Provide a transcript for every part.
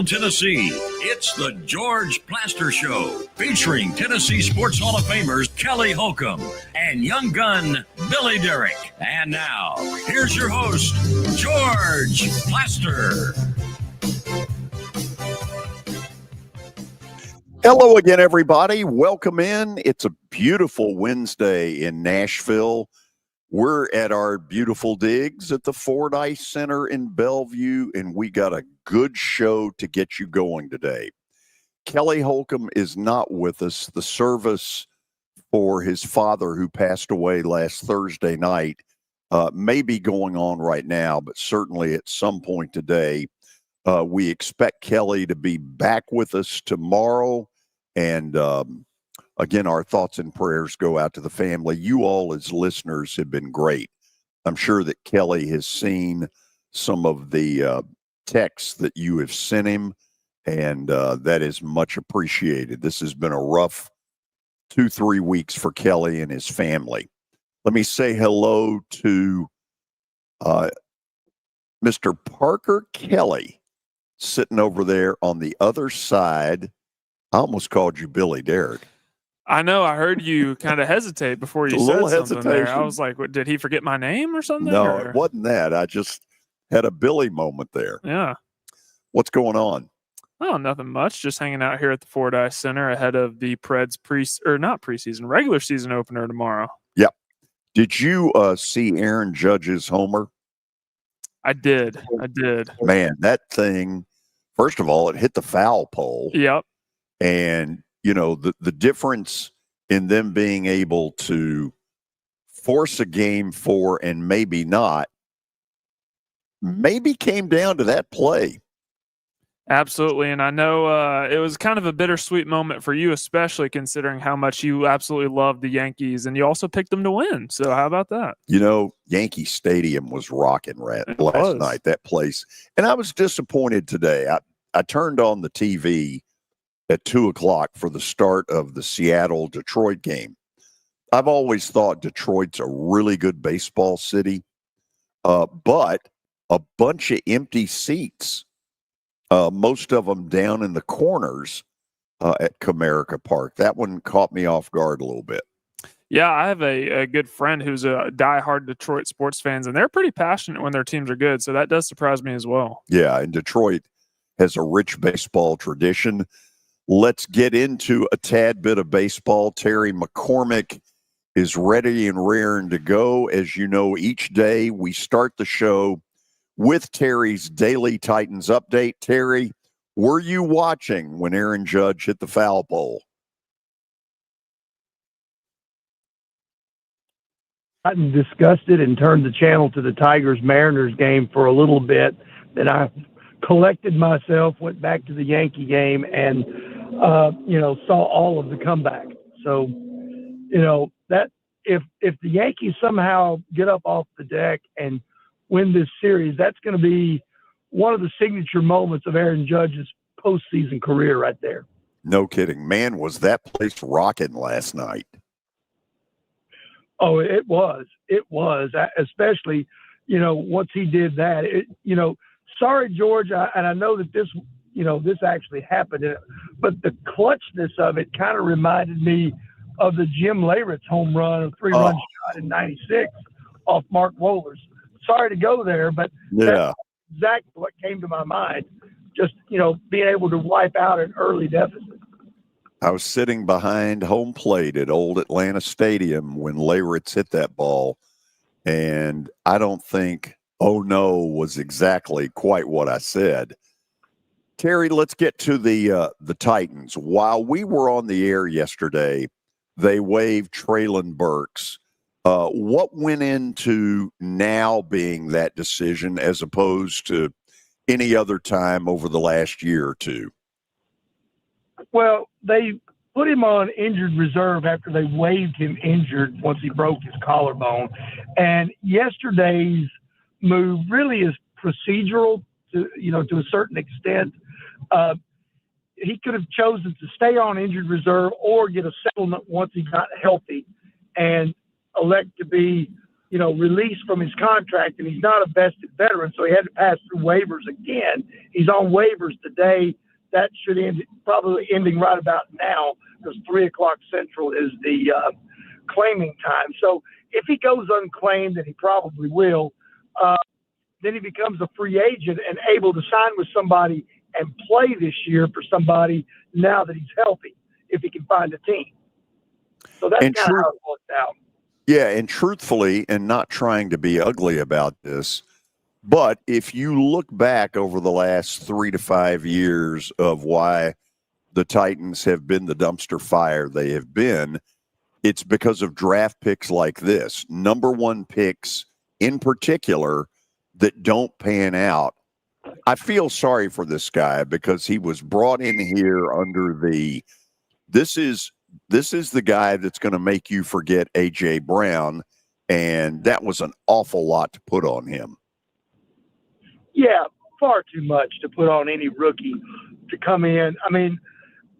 Tennessee, it's the George Plaster Show, featuring Tennessee Sports Hall of Famers Kelly Holcomb and young gun Billy Derrick. And now, here's your host, George Plaster. Hello again, everybody. Welcome in. It's a beautiful Wednesday in Nashville. We're at our beautiful digs at the Fordyce Center in Bellevue, and we got a good show to get you going today. Kelly Holcomb is not with us. The service for his father, who passed away last Thursday night, may be going on right now, but certainly at some point today. We expect Kelly to be back with us tomorrow, and again, our thoughts and prayers go out to the family. You all as listeners have been great. I'm sure that Kelly has seen some of the texts that you have sent him, and that is much appreciated. This has been a rough 2-3 weeks for Kelly and his family. Let me say hello to Mr. Parker Kelly, sitting over there on the other side. I almost called you Billy Derrick. I know. I heard you kind of hesitate before you said something there. I was like, what, did he forget my name or something? No, it wasn't that. I just had a Billy moment there. Yeah. What's going on? Oh, nothing much. Just hanging out here at the Fordyce Center ahead of the Preds regular season opener tomorrow. Yep. Did you see Aaron Judge's homer? I did. Man, that thing, first of all, it hit the foul pole. Yep. And, you know, the difference in them being able to force a game for and maybe not, maybe came down to that play. Absolutely. And I know it was kind of a bittersweet moment for you, especially considering how much you absolutely love the Yankees, and you also picked them to win. So how about that? You know, Yankee Stadium was rocking last night, that place. And I was disappointed today. I turned on the TV at 2:00 for the start of the Seattle-Detroit game. I've always thought Detroit's a really good baseball city, but a bunch of empty seats, most of them down in the corners at Comerica Park. That one caught me off guard a little bit. Yeah, I have a good friend who's a diehard Detroit sports fans, and they're pretty passionate when their teams are good, so that does surprise me as well. Yeah, and Detroit has a rich baseball tradition. Let's get into a tad bit of baseball. Terry McCormick is ready and raring to go. As you know, each day we start the show with Terry's Daily Titans update. Terry, were you watching when Aaron Judge hit the foul pole? I disgusted and turned the channel to the Tigers-Mariners game for a little bit. Then I collected myself, went back to the Yankee game, and saw all of the comeback. So, that if the Yankees somehow get up off the deck and win this series, that's going to be one of the signature moments of Aaron Judge's postseason career right there. No kidding. Man, was that place rocking last night. Oh, it was. It was, especially, once he did that. Sorry, George, and I know that this actually happened, but the clutchness of it kind of reminded me of the Jim Leyritz home run, a 3-run shot in '96 off Mark Wohlers. Sorry to go there, but that's exactly what came to my mind. Just, being able to wipe out an early deficit. I was sitting behind home plate at Old Atlanta Stadium when Leyritz hit that ball, and I don't think "oh no" was exactly quite what I said. Terry, let's get to the Titans. While we were on the air yesterday, they waived Traylon Burks. What went into now being that decision as opposed to any other time over the last year or two? Well, they put him on injured reserve after they waived him injured once he broke his collarbone. And yesterday's move really is procedural to a certain extent. He could have chosen to stay on injured reserve or get a settlement once he got healthy and elect to be, released from his contract, and he's not a vested veteran, so he had to pass through waivers again. He's on waivers today. That should end probably ending right about now, because 3 o'clock Central is the claiming time. So if he goes unclaimed, and he probably will, then he becomes a free agent and able to sign with somebody and play this year for somebody now that he's healthy, if he can find a team. So that's kind of how it worked out. Yeah, and truthfully, and not trying to be ugly about this, but if you look back over the last 3 to 5 years of why the Titans have been the dumpster fire they have been, it's because of draft picks like this. Number one picks in particular that don't pan out. I feel sorry for this guy because he was brought in here under this is the guy that's going to make you forget A.J. Brown, and that was an awful lot to put on him. Yeah, far too much to put on any rookie to come in. I mean,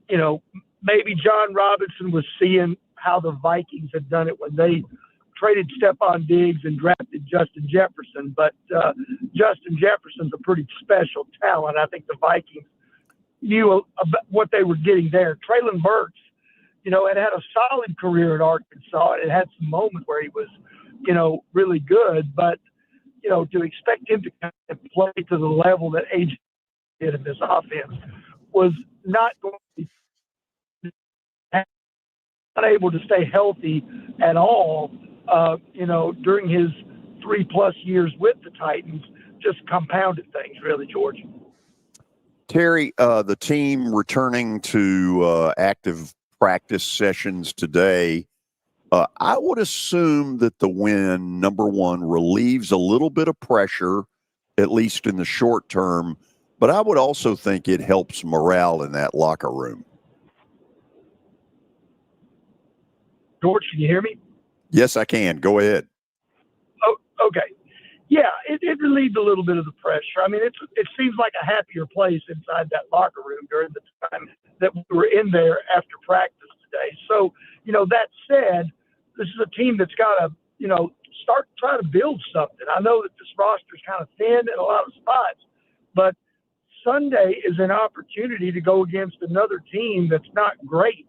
maybe John Robinson was seeing how the Vikings had done it when they traded Stephon Diggs and drafted Justin Jefferson. But Justin Jefferson's a pretty special talent. I think the Vikings knew about what they were getting there. Traylon Burks, had a solid career at Arkansas. It had some moments where he was, really good. But, to expect him to kind of play to the level that AJ did in this offense was not going to be unable to stay healthy at all, during his 3+ years with the Titans, just compounded things, really, George. Terry, the team returning to active practice sessions today, I would assume that the win, number one, relieves a little bit of pressure, at least in the short term, but I would also think it helps morale in that locker room. George, can you hear me? Yes, I can. Go ahead. Oh, okay. Yeah, it relieved a little bit of the pressure. I mean, it seems like a happier place inside that locker room during the time that we were in there after practice today. So, that said, this is a team that's got to, start trying to build something. I know that this roster is kind of thin in a lot of spots, but Sunday is an opportunity to go against another team that's not great,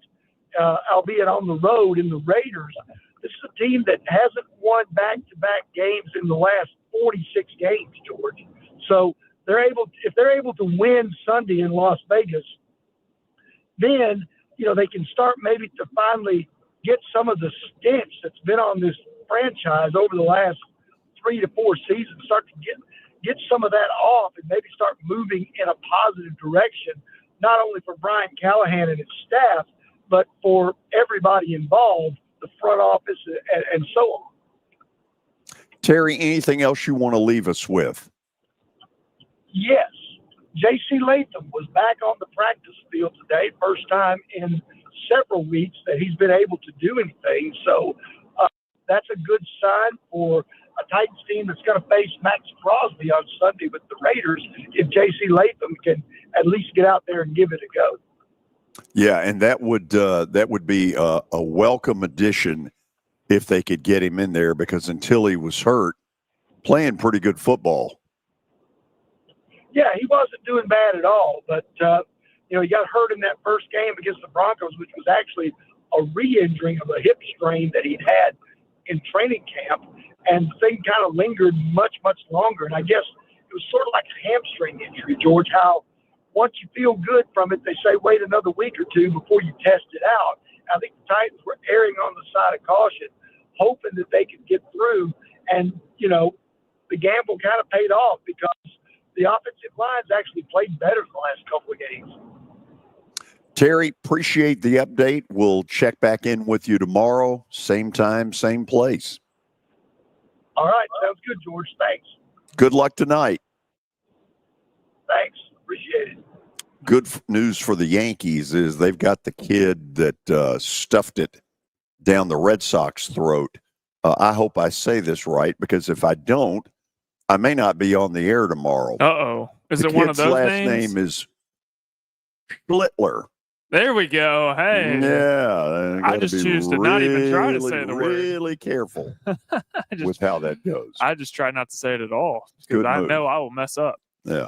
albeit on the road in the Raiders. This is a team that hasn't won back-to-back games in the last 46 games, George. So if they're able to win Sunday in Las Vegas, then, they can start maybe to finally get some of the stench that's been on this franchise over the last 3 to 4 seasons, start to get some of that off and maybe start moving in a positive direction, not only for Brian Callahan and his staff, but for everybody involved, the front office and so on. Terry, anything else you want to leave us with? Yes. J.C. Latham was back on the practice field today, first time in several weeks that he's been able to do anything. So that's a good sign for a Titans team that's going to face Max Crosby on Sunday with the Raiders if J.C. Latham can at least get out there and give it a go. Yeah, and that would be a welcome addition if they could get him in there, because until he was hurt, playing pretty good football. Yeah, he wasn't doing bad at all, but he got hurt in that first game against the Broncos, which was actually a re-injuring of a hip strain that he'd had in training camp, and the thing kind of lingered much, much longer. And I guess it was sort of like a hamstring injury, George, how once you feel good from it, they say wait another week or two before you test it out. I think the Titans were erring on the side of caution, hoping that they could get through. And, the gamble kind of paid off because the offensive line's actually played better the last couple of games. Terry, appreciate the update. We'll check back in with you tomorrow, same time, same place. All right. Sounds good, George. Thanks. Good luck tonight. Thanks. Appreciate it. Good news for the Yankees is they've got the kid that stuffed it down the Red Sox throat. I hope I say this right, because if I don't, I may not be on the air tomorrow. Uh-oh. Is it one of those names? His last name is Schlittler. There we go. Hey. Yeah. I just choose to not even try to say the word. Really careful with how that goes. I just try not to say it at all because Good I move. know I will mess up. Yeah.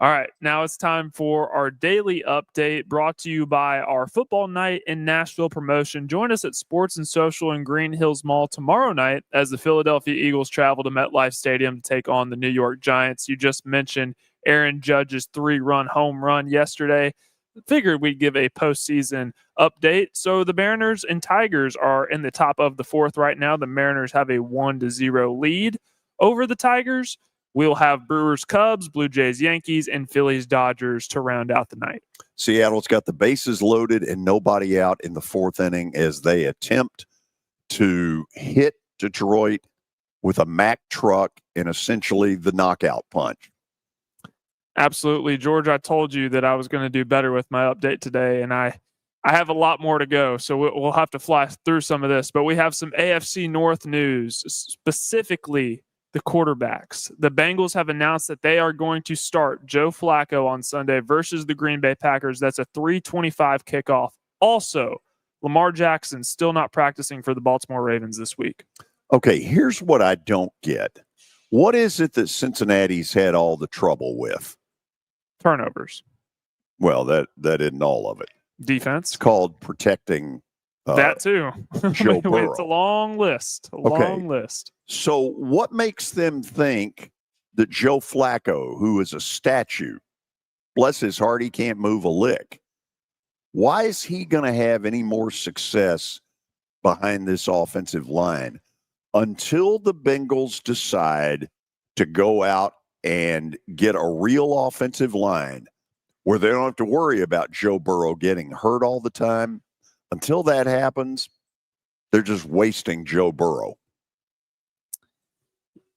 All right. Now it's time for our daily update brought to you by our Football Night in Nashville promotion. Join us at Sports and Social in Green Hills Mall tomorrow night as the Philadelphia Eagles travel to MetLife Stadium to take on the New York Giants. You just mentioned Aaron Judge's 3-run home run yesterday. Figured we'd give a postseason update. So the Mariners and Tigers are in the top of the fourth right now. The Mariners have a 1-0 lead over the Tigers. We'll have Brewers, Cubs, Blue Jays, Yankees, and Phillies, Dodgers to round out the night. Seattle's got the bases loaded and nobody out in the fourth inning as they attempt to hit Detroit with a Mack truck and essentially the knockout punch. Absolutely. George, I told you that I was going to do better with my update today, and I have a lot more to go, so we'll have to fly through some of this. But we have some AFC North news, specifically the quarterbacks. The Bengals have announced that they are going to start Joe Flacco on Sunday versus the Green Bay Packers. That's a 3:25 kickoff. Also, Lamar Jackson still not practicing for the Baltimore Ravens this week. Okay, here's what I don't get. What is it that Cincinnati's had all the trouble with? Turnovers. Well, that isn't all of it. Defense. It's called protecting that too. Joe Burrow. It's a long list. Long list. So what makes them think that Joe Flacco, who is a statue, bless his heart, he can't move a lick. Why is he going to have any more success behind this offensive line until the Bengals decide to go out and get a real offensive line where they don't have to worry about Joe Burrow getting hurt all the time? Until that happens, they're just wasting Joe Burrow.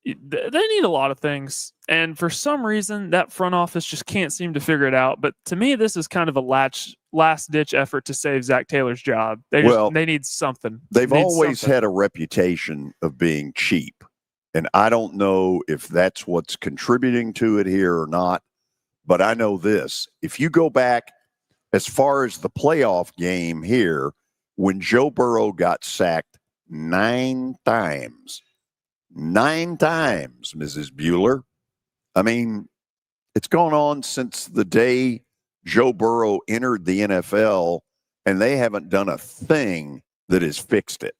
They need a lot of things, and for some reason that front office just can't seem to figure it out. But to me, this is kind of a last-ditch effort to save Zach Taylor's job. They need something. They've always had a reputation of being cheap, and I don't know if that's what's contributing to it here or not, but I know this. If you go back as far as the playoff game here, when Joe Burrow got sacked 9 times, Mrs. Bueller. I mean, it's gone on since the day Joe Burrow entered the NFL, and they haven't done a thing that has fixed it.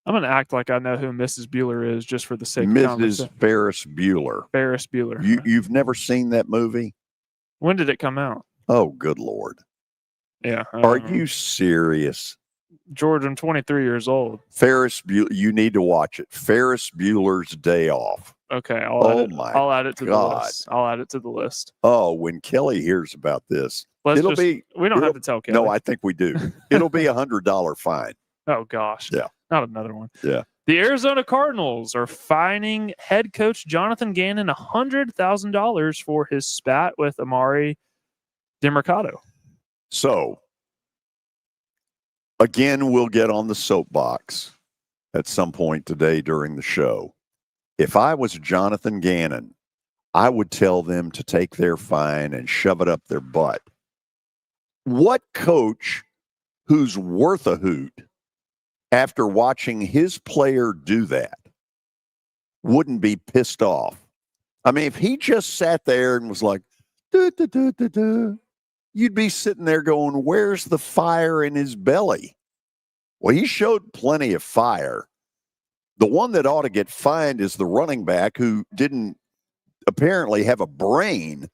I'm going to act like I know who Mrs. Bueller is just for the sake of Mrs. Ferris Bueller. Ferris Bueller. You've never seen that movie? When did it come out? Oh, good Lord. Yeah. Are you serious? George, I'm 23 years old. Ferris Bueller, you need to watch it. Ferris Bueller's Day Off. Okay, I'll add it to the list. I'll add it to the list. Oh, when Kelly hears about this, we don't have to tell Kelly. No, I think we do. It'll be $100 fine. Oh gosh. Yeah. Not another one. Yeah. The Arizona Cardinals are fining head coach Jonathan Gannon $100,000 for his spat with Amari DiMercato. So, again, we'll get on the soapbox at some point today during the show. If I was Jonathan Gannon, I would tell them to take their fine and shove it up their butt. What coach who's worth a hoot after watching his player do that wouldn't be pissed off? I mean, if he just sat there and was like, you'd be sitting there going, where's the fire in his belly? Well, he showed plenty of fire. The one that ought to get fined is the running back who didn't apparently have a brain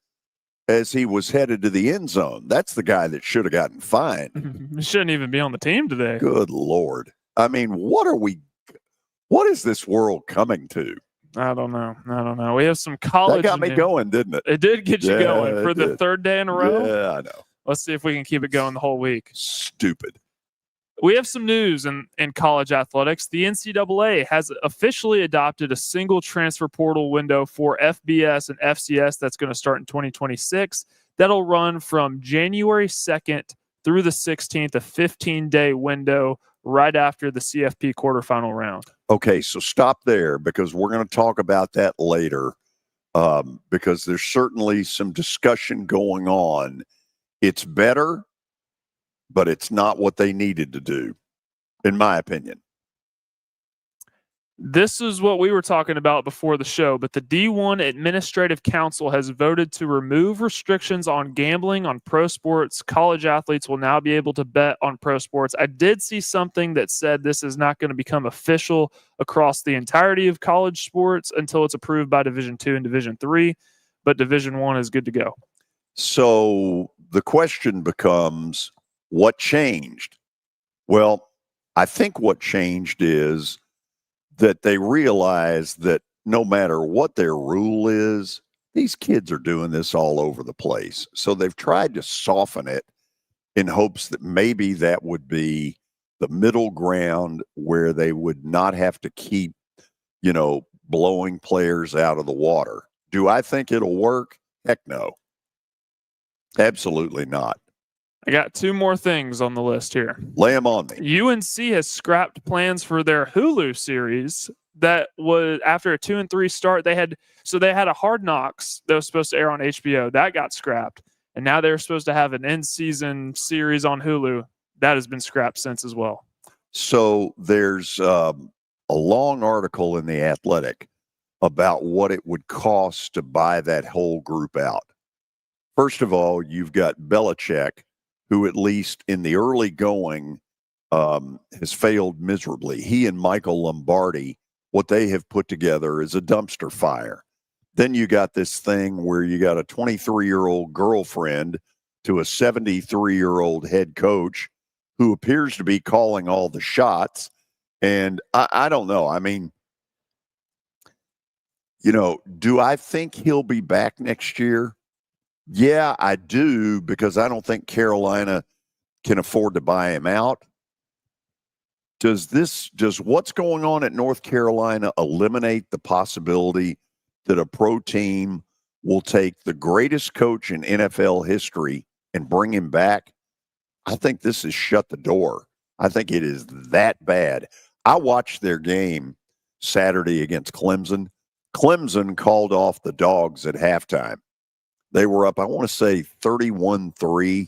as he was headed to the end zone. That's the guy that should have gotten fined. He shouldn't even be on the team today. Good Lord. I mean, what is this world coming to? I don't know. We have some college. That got me going, didn't it? It did get you going for the third day in a row. Yeah, I know. Let's see if we can keep it going the whole week. Stupid. We have some news in college athletics. The NCAA has officially adopted a single transfer portal window for FBS and FCS that's going to start in 2026. That'll run from January 2nd through the 16th, a 15-day window right after the CFP quarterfinal round. Okay, so stop there because we're going to talk about that later because there's certainly some discussion going on. It's better but it's not what they needed to do, in my opinion. This is what we were talking about before the show, but the D1 Administrative Council has voted to remove restrictions on gambling on pro sports. College athletes will now be able to bet on pro sports. I did see something that said this is not going to become official across the entirety of college sports until it's approved by Division II and Division III, but Division I is good to go. So the question becomes, what changed? Well, I think what changed is that they realize that no matter what their rule is, these kids are doing this all over the place. So they've tried to soften it in hopes that maybe that would be the middle ground where they would not have to keep, blowing players out of the water. Do I think it'll work? Heck no. Absolutely not. I got two more things on the list here. Lay them on me. UNC has scrapped plans for their Hulu series that was after a 2-3 start. They had a Hard Knocks that was supposed to air on HBO. That got scrapped. And now they're supposed to have an end-season series on Hulu. That has been scrapped since as well. So there's a long article in The Athletic about what it would cost to buy that whole group out. First of all, you've got Belichick, who at least in the early going has failed miserably. He and Michael Lombardi, what they have put together is a dumpster fire. Then you got this thing where you got a 23-year-old girlfriend to a 73-year-old head coach who appears to be calling all the shots. And I don't know. I mean, do I think he'll be back next year? Yeah, I do, because I don't think Carolina can afford to buy him out. Does what's going on at North Carolina eliminate the possibility that a pro team will take the greatest coach in NFL history and bring him back? I think this has shut the door. I think it is that bad. I watched their game Saturday against Clemson. Clemson called off the dogs at halftime. They were up, I want to say, 31-3,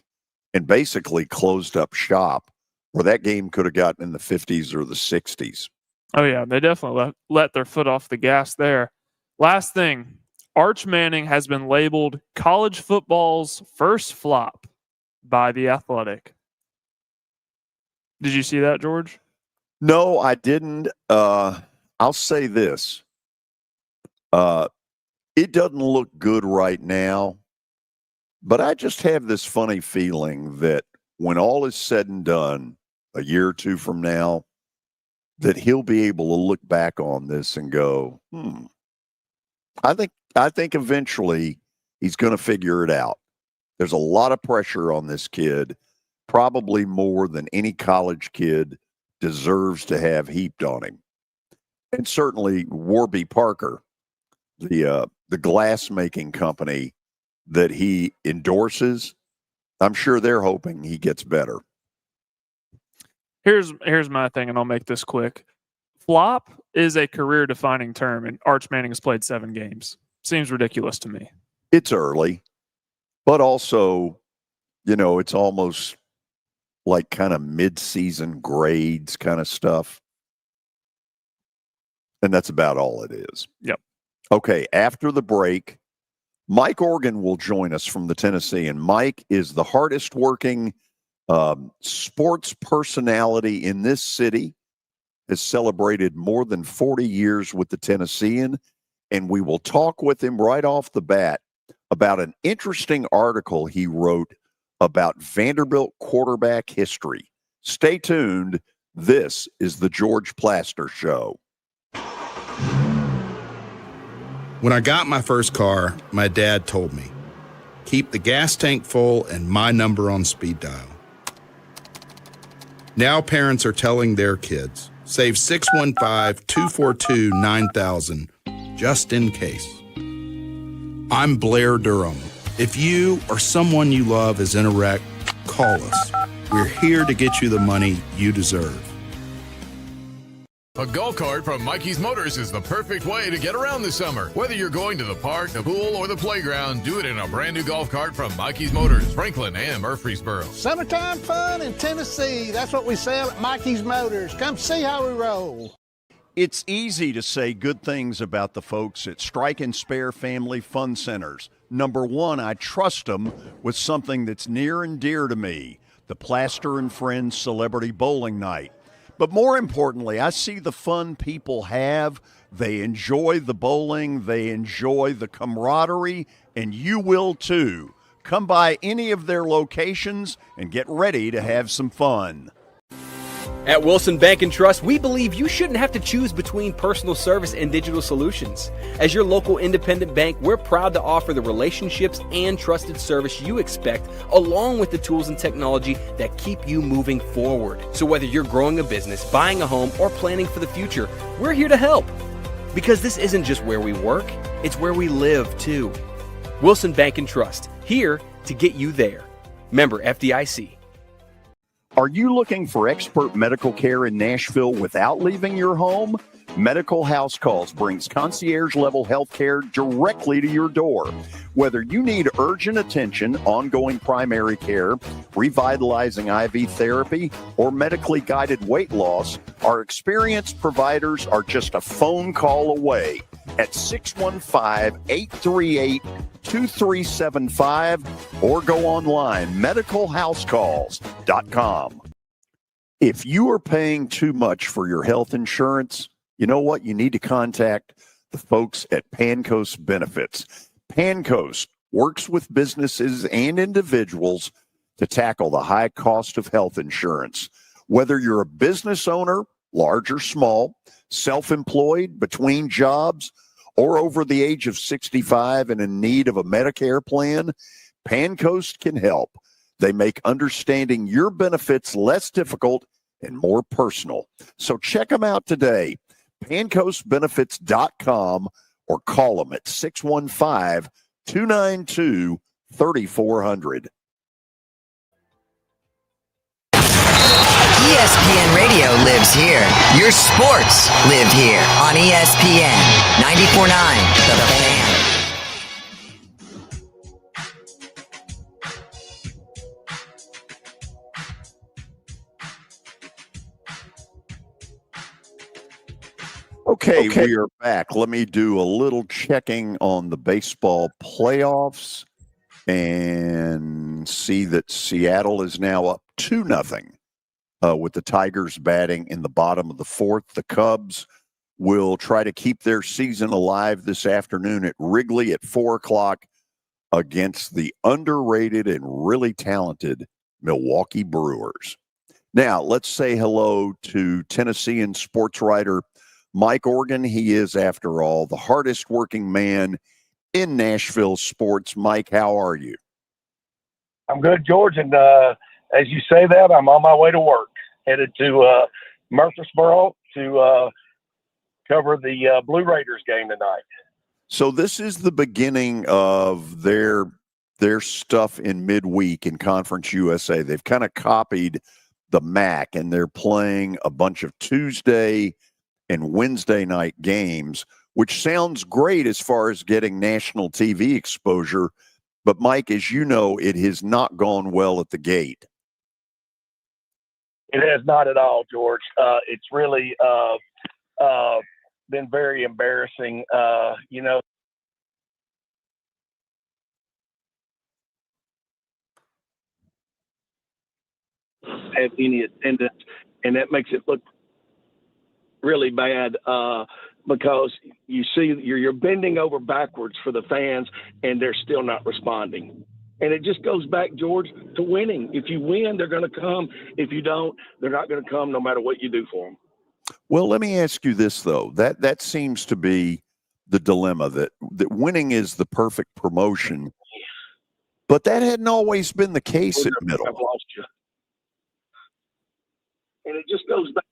and basically closed up shop, where that game could have gotten in the 50s or the 60s. Oh, yeah, they definitely let their foot off the gas there. Last thing, Arch Manning has been labeled college football's first flop by The Athletic. Did you see that, George? No, I didn't. I'll say this. It doesn't look good right now, but I just have this funny feeling that when all is said and done, a year or two from now, that he'll be able to look back on this and go, I think eventually he's going to figure it out. There's a lot of pressure on this kid, probably more than any college kid deserves to have heaped on him. And certainly Warby Parker, the glass-making company that he endorses, I'm sure they're hoping he gets better. Here's my thing, and I'll make this quick. Flop is a career-defining term, and Arch Manning has played 7 games. Seems ridiculous to me. It's early, but also, it's almost like kind of mid-season grades kind of stuff. And that's about all it is. Yep. Okay, after the break, Mike Organ will join us from the Tennessean. Mike is the hardest working sports personality in this city, has celebrated more than 40 years with the Tennessean, and we will talk with him right off the bat about an interesting article he wrote about Vanderbilt quarterback history. Stay tuned. This is the George Plaster Show. When I got my first car, my dad told me, keep the gas tank full and my number on speed dial. Now parents are telling their kids, save 615-242-9000 just in case. I'm Blair Durham. If you or someone you love is in a wreck, call us. We're here to get you the money you deserve. A golf cart from Mikey's Motors is the perfect way to get around this summer. Whether you're going to the park, the pool, or the playground, do it in a brand new golf cart from Mikey's Motors, Franklin and Murfreesboro. Summertime fun in Tennessee. That's what we sell at Mikey's Motors. Come see how we roll. It's easy to say good things about the folks at Strike and Spare Family Fun Centers. Number one, I trust them with something that's near and dear to me, the Plaster and Friends Celebrity Bowling Night. But more importantly, I see the fun people have. They enjoy the bowling. They enjoy the camaraderie, and you will too. Come by any of their locations and get ready to have some fun. At Wilson Bank and Trust, we believe you shouldn't have to choose between personal service and digital solutions. As your local independent bank, we're proud to offer the relationships and trusted service you expect, along with the tools and technology that keep you moving forward. So whether you're growing a business, buying a home, or planning for the future, we're here to help. Because this isn't just where we work, it's where we live too. Wilson Bank and Trust, here to get you there. Member FDIC. Are you looking for expert medical care in Nashville without leaving your home? Medical House Calls brings concierge-level health care directly to your door. Whether you need urgent attention, ongoing primary care, revitalizing IV therapy, or medically guided weight loss, our experienced providers are just a phone call away at 615-838-2375 or go online, medicalhousecalls.com. If you are paying too much for your health insurance, you know what? You need to contact the folks at Pancoast Benefits. Pancoast works with businesses and individuals to tackle the high cost of health insurance. Whether you're a business owner, large or small, self-employed, between jobs, or over the age of 65 and in need of a Medicare plan, Pancoast can help. They make understanding your benefits less difficult and more personal. So check them out today, pancoastbenefits.com, or call them at 615-292-3400. ESPN Radio lives here. Your sports live here on ESPN 94.9 The Fan. Okay, we are back. Let me do a little checking on the baseball playoffs and see that Seattle is now up 2-0 with the Tigers batting in the bottom of the fourth. The Cubs will try to keep their season alive this afternoon at Wrigley at 4 o'clock against the underrated and really talented Milwaukee Brewers. Now, let's say hello to Tennessean sports writer Mike Organ. He is, after all, the hardest working man in Nashville sports. Mike, how are you? I'm good, George. And as you say that, I'm on my way to work, headed to Murfreesboro to cover the Blue Raiders game tonight. So this is the beginning of their stuff in midweek in Conference USA. They've kind of copied the MAC, and they're playing a bunch of Tuesday and Wednesday night games, which sounds great as far as getting national TV exposure. But, Mike, as you know, it has not gone well at the gate. It has not at all, George. It's really been very embarrassing. Have any attendance, and that makes it look really bad because you see you're bending over backwards for the fans, and they're still not responding. And it just goes back, George, to winning. If you win, they're going to come. If you don't, they're not going to come no matter what you do for them. Well, let me ask you this, though. That seems to be the dilemma, that winning is the perfect promotion. But that hadn't always been the case at Middle. I've lost you. And it just goes back.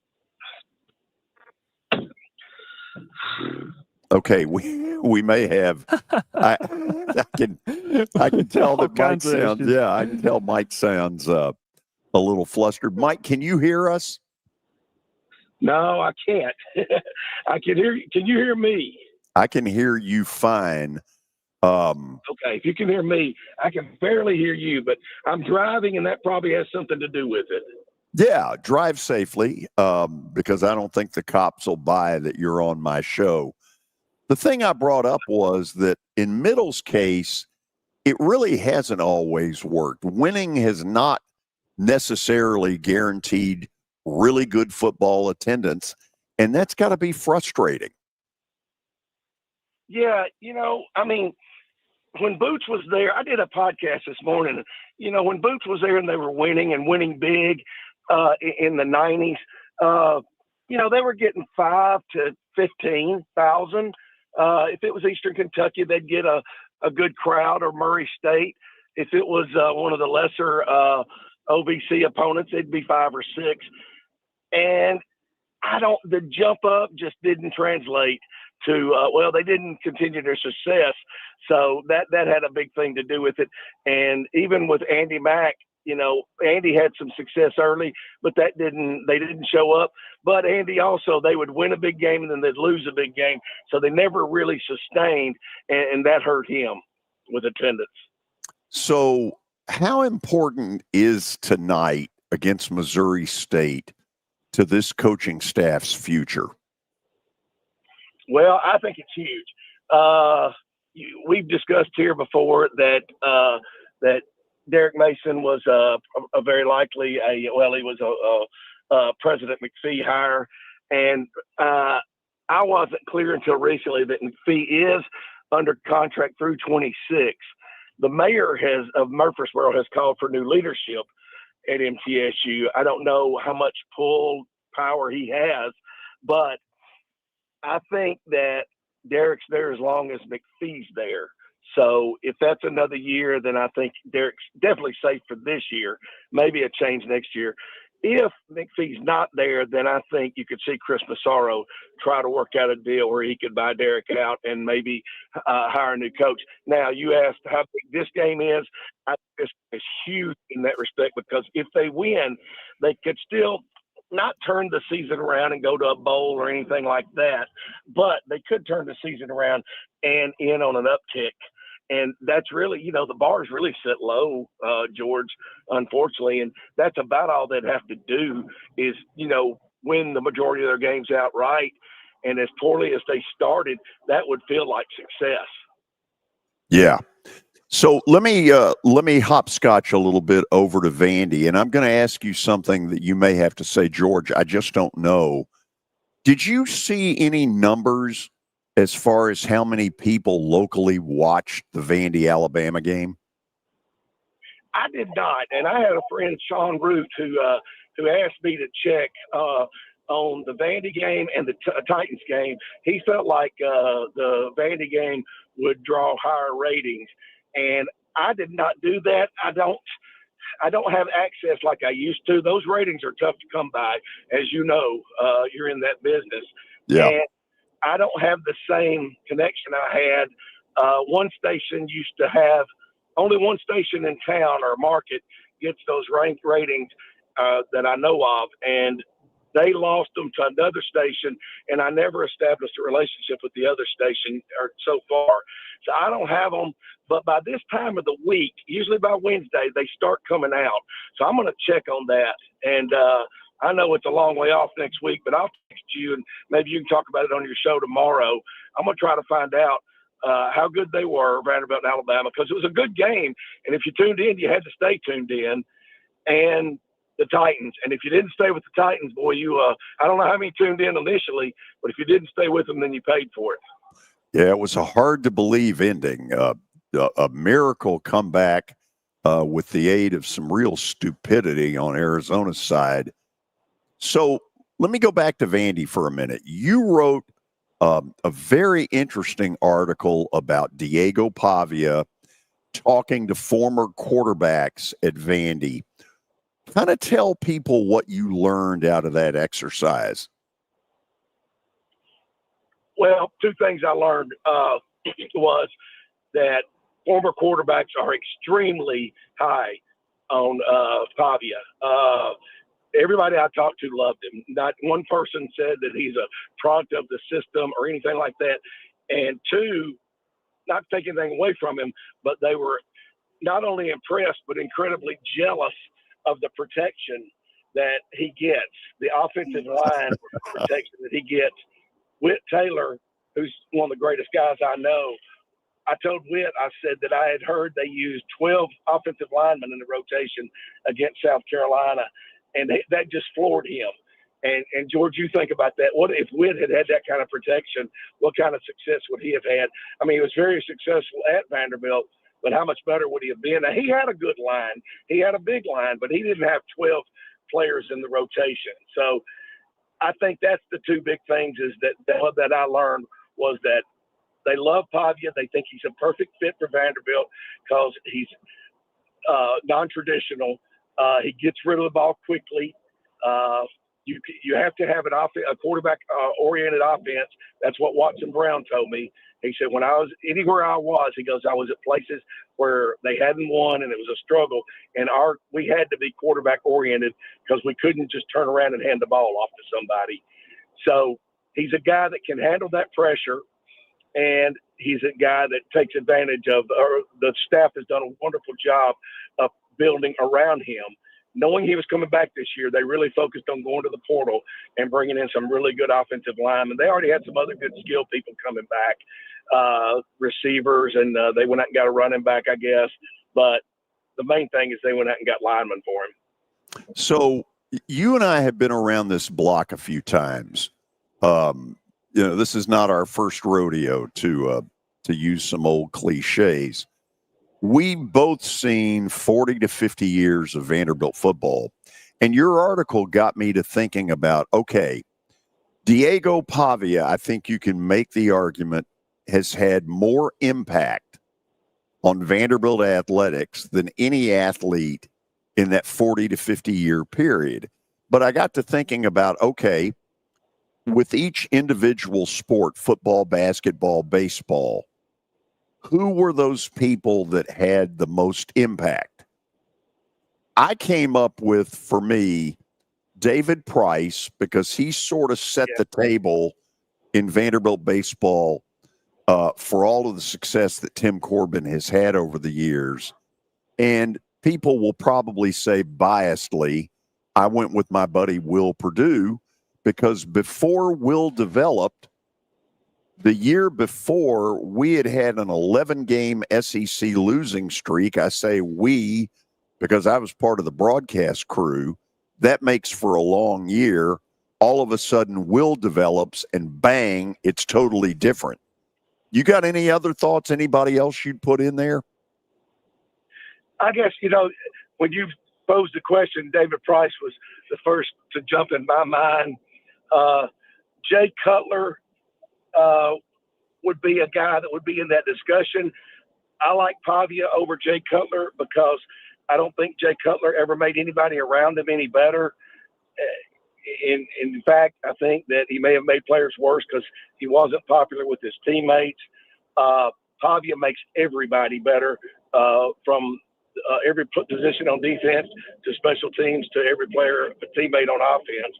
Okay, we may have. I can tell that Mike sounds. Yeah, I can tell Mike sounds a little flustered. Mike, can you hear us? No, I can't. I can hear you. Can you hear me? I can hear you fine. Okay, if you can hear me, I can barely hear you, but I'm driving, and that probably has something to do with it. Yeah, drive safely, because I don't think the cops will buy that you're on my show. The thing I brought up was that in Middle's case, it really hasn't always worked. Winning has not necessarily guaranteed really good football attendance, and that's got to be frustrating. Yeah, I mean, when Boots was there, I did a podcast this morning. When Boots was there and they were winning and winning big in the 90s, they were getting 5 to 15,000. If it was Eastern Kentucky, they'd get a good crowd, or Murray State. If it was one of the lesser OVC opponents, it'd be 5 or 6. And the jump up just didn't translate to, they didn't continue their success. So that had a big thing to do with it. And even with Andy Mack, Andy had some success early, but they didn't show up. But Andy also, they would win a big game and then they'd lose a big game. So they never really sustained, and that hurt him with attendance. So how important is tonight against Missouri State to this coaching staff's future? Well, I think it's huge. We've discussed here before that Derek Mason was a very likely he was a President McPhee hire, and I wasn't clear until recently that McPhee is under contract through 26. The mayor of Murfreesboro has called for new leadership at MTSU. I don't know how much pull power he has, but I think that Derek's there as long as McPhee's there. So if that's another year, then I think Derek's definitely safe for this year, maybe a change next year. If McPhee's not there, then I think you could see Chris Massaro try to work out a deal where he could buy Derek out and maybe hire a new coach. Now, you asked how big this game is. I think this is huge in that respect, because if they win, they could still not turn the season around and go to a bowl or anything like that, but they could turn the season around and end on an uptick. And that's really, the bar's really set low, George, unfortunately. And that's about all they'd have to do is, win the majority of their games outright. And as poorly as they started, that would feel like success. Yeah. So let me hopscotch a little bit over to Vandy, and I'm going to ask you something that you may have to say, George. I just don't know. Did you see any numbers as far as how many people locally watched the Vandy Alabama game? I did not, and I had a friend, Sean Root, who asked me to check on the Vandy game and the Titans game. He felt like the Vandy game would draw higher ratings, and I did not do that. I don't have access like I used to. Those ratings are tough to come by, as you know. You're in that business. Yeah. And I don't have the same connection I had. One station used to have only one station in town or market gets those ranked ratings that I know of, and they lost them to another station, and I never established a relationship with the other station or so far. So I don't have them, but by this time of the week, usually by Wednesday, they start coming out. So I'm going to check on that. And I know it's a long way off next week, but I'll text you, and maybe you can talk about it on your show tomorrow. I'm going to try to find out how good they were, Vanderbilt and Alabama, because it was a good game. And if you tuned in, you had to stay tuned in. And the Titans. And if you didn't stay with the Titans, boy, I don't know how many tuned in initially, but if you didn't stay with them, then you paid for it. Yeah, it was a hard to believe ending. A miracle comeback with the aid of some real stupidity on Arizona's side. So let me go back to Vandy for a minute. You wrote a very interesting article about Diego Pavia talking to former quarterbacks at Vandy. Kind of tell people what you learned out of that exercise. Well, two things I learned was that former quarterbacks are extremely high on Pavia. everybody I talked to loved him. Not one person said that he's a product of the system or anything like that. And two, not to take anything away from him, but they were not only impressed, but incredibly jealous of the protection that he gets, the offensive line protection that he gets. Whit Taylor, who's one of the greatest guys I know, I told Whit, I said that I had heard they used 12 offensive linemen in the rotation against South Carolina, and that just floored him. And George, you think about that. What if Whit had had that kind of protection? What kind of success would he have had? I mean, he was very successful at Vanderbilt, but how much better would he have been? Now, he had a good line. He had a big line, but he didn't have 12 players in the rotation. So I think that's the two big things is that I learned was that they love Pavia. They think he's a perfect fit for Vanderbilt because he's non-traditional. He gets rid of the ball quickly. You have to have a quarterback-oriented offense. That's what Watson Brown told me. He said, when I was anywhere I was, he goes, I was at places where they hadn't won and it was a struggle. And we had to be quarterback-oriented because we couldn't just turn around and hand the ball off to somebody. So he's a guy that can handle that pressure. And he's a guy that takes advantage of, or the staff has done a wonderful job of building around him. Knowing he was coming back this year, they really focused on going to the portal and bringing in some really good offensive linemen. They already had some other good skill people coming back, receivers, and they went out and got a running back, I guess. But the main thing is they went out and got linemen for him. So you and I have been around this block a few times. This is not our first rodeo to use some old cliches. We've both seen 40 to 50 years of Vanderbilt football. And your article got me to thinking about, okay, Diego Pavia, I think you can make the argument, has had more impact on Vanderbilt athletics than any athlete in that 40 to 50 year period. But I got to thinking about, okay, with each individual sport, football, basketball, baseball, who were those people that had the most impact? I came up with, for me, David Price, because he sort of set the table in Vanderbilt baseball for all of the success that Tim Corbin has had over the years. And people will probably say biasedly, I went with my buddy Will Perdue, because before Will developed, the year before, we had an 11-game SEC losing streak. I say we because I was part of the broadcast crew. That makes for a long year. All of a sudden, Will develops, and bang, it's totally different. You got any other thoughts? Anybody else you'd put in there? I guess, when you posed the question, David Price was the first to jump in my mind. Jay Cutler would be a guy that would be in that discussion. I like Pavia over Jay Cutler because I don't think Jay Cutler ever made anybody around him any better. In fact, I think that he may have made players worse because he wasn't popular with his teammates. Pavia makes everybody better from every position on defense to special teams to every player, a teammate on offense.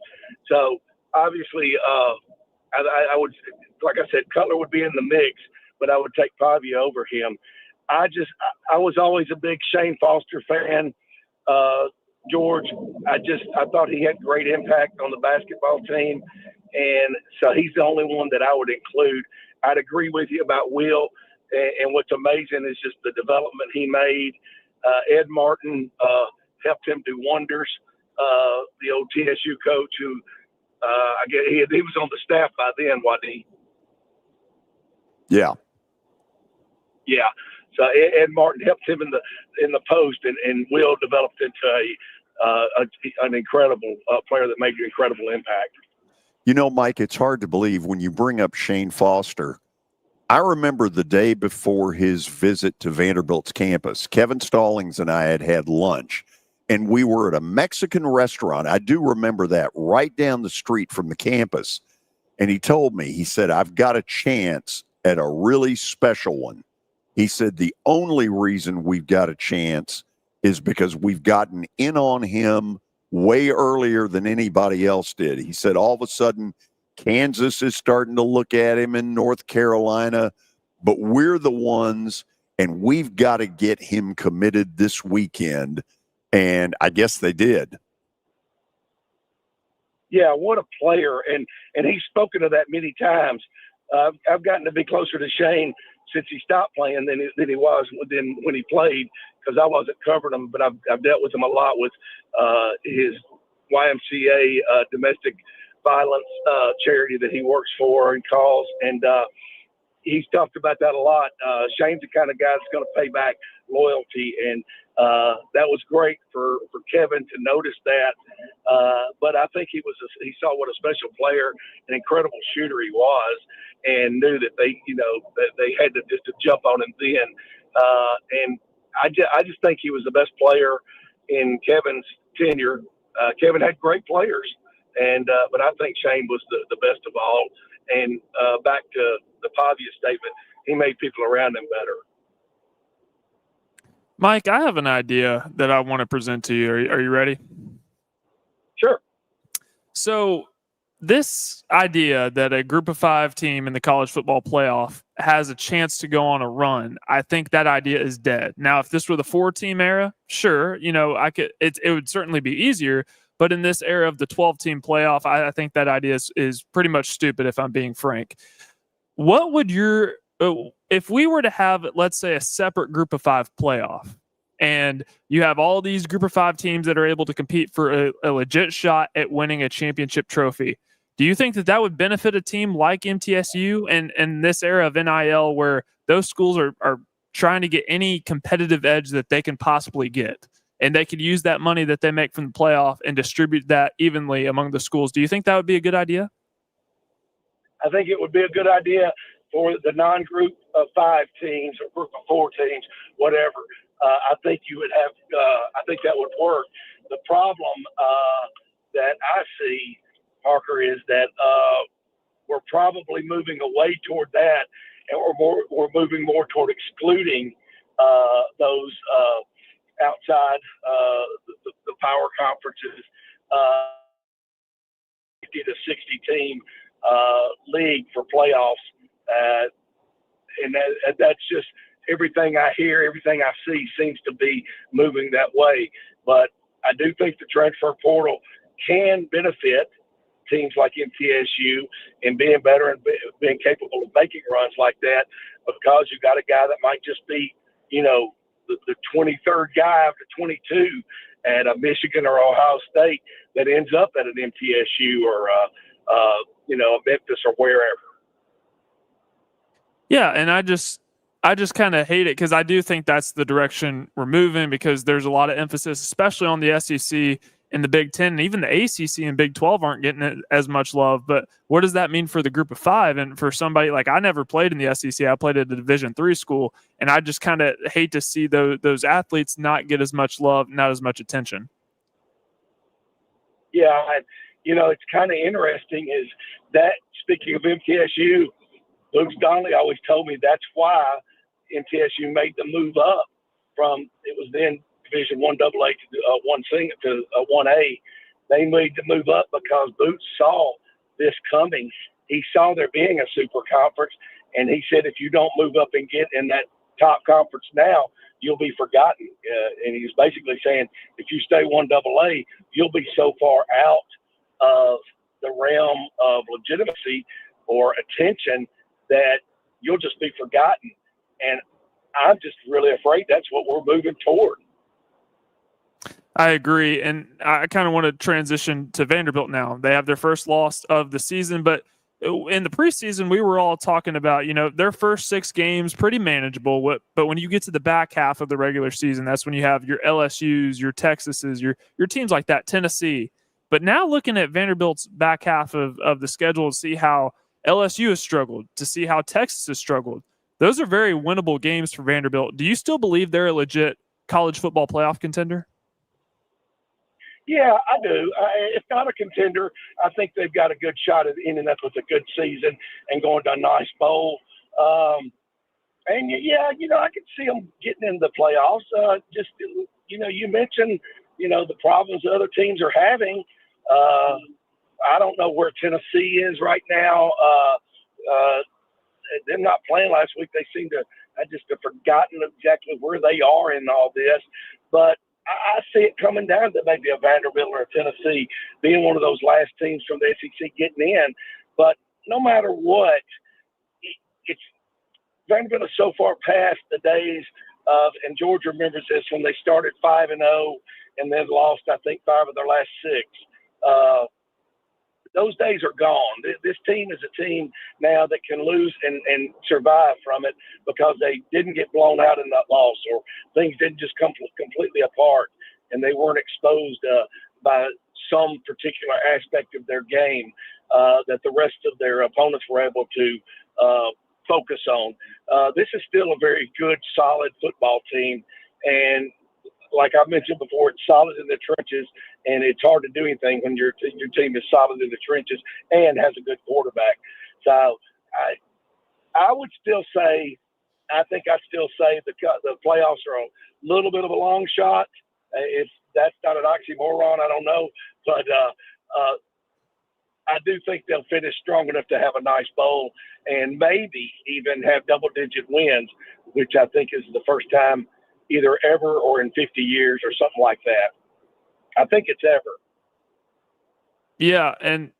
So obviously, I would, like I said, Cutler would be in the mix, but I would take Pavia over him. I was always a big Shane Foster fan. George, I thought he had great impact on the basketball team, and so he's the only one that I would include. I'd agree with you about Will, and what's amazing is just the development he made. Ed Martin helped him do wonders. The old TSU coach who I guess he was on the staff by then, wasn't he? Yeah. Yeah. So Ed Martin helped him in the post, and Will developed into an incredible player that made an incredible impact. Mike, it's hard to believe when you bring up Shane Foster. I remember the day before his visit to Vanderbilt's campus, Kevin Stallings and I had lunch, and we were at a Mexican restaurant. I do remember that, right down the street from the campus. And he told me, he said, I've got a chance at a really special one. He said, the only reason we've got a chance is because we've gotten in on him way earlier than anybody else did. He said all of a sudden Kansas is starting to look at him in North Carolina, but we're the ones, and we've got to get him committed this weekend. And I guess they did. Yeah, what a player. And he's spoken of that many times. I've gotten to be closer to Shane since he stopped playing than he was when he played, because I wasn't covering him, but I've dealt with him a lot with his YMCA domestic violence charity that he works for and calls. And he's talked about that a lot. Shane's the kind of guy that's going to pay back loyalty. And that was great for Kevin to notice that. But I think he saw what a special player, an incredible shooter he was, and knew that they had to just to jump on him then. And I just think he was the best player in Kevin's tenure. Kevin had great players, but I think Shane was the best of all. And back to the Pavia statement, he made people around him better. Mike, I have an idea that I want to present to you. Are you ready? Sure. So this idea that a group of 5 team in the college football playoff has a chance to go on a run, I think that idea is dead. Now, if this were the 4-team era, sure, it would certainly be easier. But in this era of the 12-team playoff, I think that idea is pretty much stupid, if I'm being frank. What would if we were to have, let's say, a separate group of 5 playoff, and you have all these group of 5 teams that are able to compete for a legit shot at winning a championship trophy, do you think that would benefit a team like MTSU and this era of NIL, where those schools are trying to get any competitive edge that they can possibly get, and they could use that money that they make from the playoff and distribute that evenly among the schools? Do you think that would be a good idea? I think it would be a good idea for the non-group of 5 teams or group of 4 teams, whatever. I think you would have. I think that would work. The problem that I see, Parker, is that we're probably moving away toward that, and we're moving more toward excluding those outside the power conferences. 50 to 60 team league for playoffs, and that's just everything I hear, everything I see seems to be moving that way. But I do think the transfer portal can benefit teams like MTSU in being better and being capable of making runs like that, because you got a guy that might just be, the 23rd guy after 22 at a Michigan or Ohio State that ends up at an MTSU or Memphis or wherever. Yeah, and I just kind of hate it, because I do think that's the direction we're moving, because there's a lot of emphasis, especially on the SEC and the Big Ten, and even the ACC and Big 12 aren't getting it as much love. But what does that mean for the group of 5? And for somebody like, I never played in the SEC, I played at a Division III school, and I just kind of hate to see those athletes not get as much love, not as much attention. Yeah, it's kind of interesting is that, speaking of MTSU, Luke Donnelly always told me that's why MTSU made the move up from, it was then Division I AA to 1A. They made the move up because Boots saw this coming. He saw there being a super conference, and he said, if you don't move up and get in that top conference now, you'll be forgotten. And he was basically saying, if you stay 1 AA, you'll be so far out of the realm of legitimacy or attention that you'll just be forgotten. And I'm just really afraid that's what we're moving toward. I agree. And I kind of want to transition to Vanderbilt now. They have their first loss of the season, but in the preseason, we were all talking about, their first 6 games, pretty manageable. But when you get to the back half of the regular season, that's when you have your LSUs, your Texases, your teams like that, Tennessee. But now looking at Vanderbilt's back half of the schedule to see how LSU has struggled, to see how Texas has struggled, those are very winnable games for Vanderbilt. Do you still believe they're a legit college football playoff contender? Yeah, I do. If not a contender, I think they've got a good shot at ending up with a good season and going to a nice bowl. And I can see them getting in the playoffs. You mentioned the problems the other teams are having. I don't know where Tennessee is right now. Them not playing last week, they seem to have forgotten exactly where they are in all this. But I see it coming down to maybe a Vanderbilt or a Tennessee being one of those last teams from the SEC getting in. But no matter what, it's Vanderbilt is so far past the days of, and George remembers this, when they started 5-0 and then lost, I think, 5 of their last 6. Those days are gone. This team is a team now that can lose and survive from it because they didn't get blown out in that loss, or things didn't just come completely apart and they weren't exposed by some particular aspect of their game that the rest of their opponents were able to focus on. This is still a very good, solid football team. And like I mentioned before, it's solid in the trenches, and it's hard to do anything when your team is solid in the trenches and has a good quarterback. So I would still say, I'd still say the playoffs are a little bit of a long shot. If that's not an oxymoron, I don't know. But I do think they'll finish strong enough to have a nice bowl and maybe even have double-digit wins, which I think is the first time either ever or in 50 years or something like that. I think it's ever. Yeah, and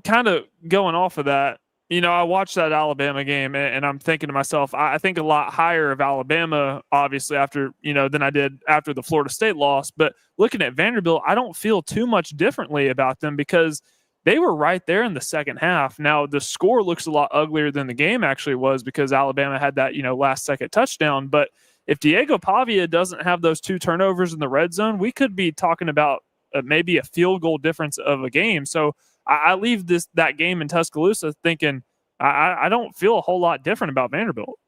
kind of going off of that, I watched that Alabama game, and I'm thinking to myself, I think a lot higher of Alabama, obviously, after, than I did after the Florida State loss. But looking at Vanderbilt, I don't feel too much differently about them because they were right there in the second half. Now, the score looks a lot uglier than the game actually was because Alabama had that, last-second touchdown. But if Diego Pavia doesn't have those 2 turnovers in the red zone, we could be talking about maybe a field goal difference of a game. So I leave that game in Tuscaloosa thinking I don't feel a whole lot different about Vanderbilt.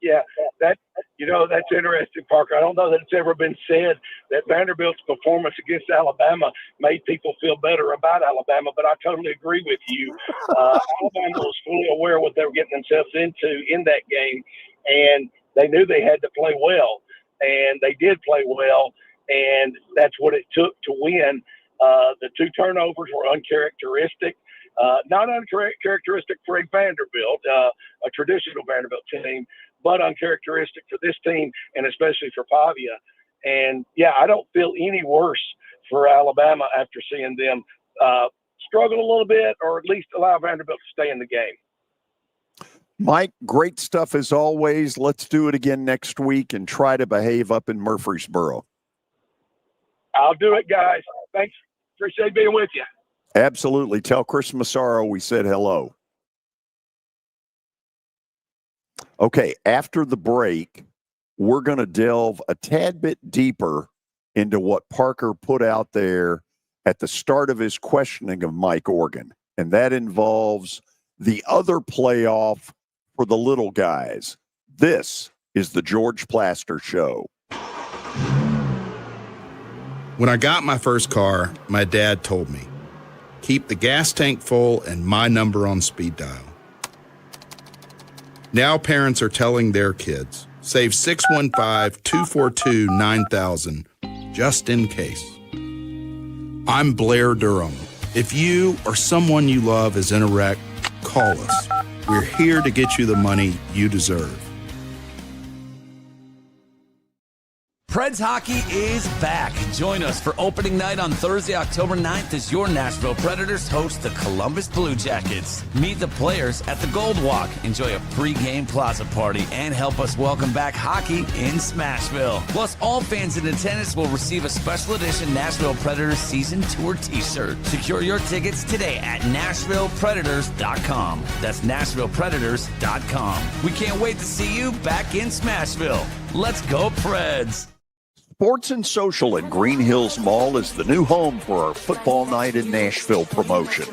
Yeah, that's interesting, Parker. I don't know that it's ever been said that Vanderbilt's performance against Alabama made people feel better about Alabama, but I totally agree with you. Alabama was fully aware of what they were getting themselves into in that game, and they knew they had to play well, and they did play well, and that's what it took to win. The 2 turnovers were uncharacteristic, not uncharacteristic for a Vanderbilt, a traditional Vanderbilt team, but uncharacteristic for this team and especially for Pavia. And, yeah, I don't feel any worse for Alabama after seeing them struggle a little bit or at least allow Vanderbilt to stay in the game. Mike, great stuff as always. Let's do it again next week and try to behave up in Murfreesboro. I'll do it, guys. Thanks. Appreciate being with you. Absolutely. Tell Chris Massaro we said hello. Okay, after the break, we're going to delve a tad bit deeper into what Parker put out there at the start of his questioning of Mike Organ, and that involves the other playoff for the little guys. This is the George Plaster Show. When I got my first car, my dad told me, keep the gas tank full and my number on speed dial. Now parents are telling their kids, save 615-242-9000 just in case. I'm Blair Durham. If you or someone you love is in a wreck, call us. We're here to get you the money you deserve. Preds hockey is back. Join us for opening night on Thursday, October 9th as your Nashville Predators host the Columbus Blue Jackets. Meet the players at the Gold Walk, enjoy a pre-game plaza party, and help us welcome back hockey in Smashville. Plus, all fans in attendance will receive a special edition Nashville Predators Season Tour t-shirt. Secure your tickets today at NashvillePredators.com. That's NashvillePredators.com. We can't wait to see you back in Smashville. Let's go, Preds! Sports and Social in Green Hills Mall is the new home for our Football Night in Nashville promotion.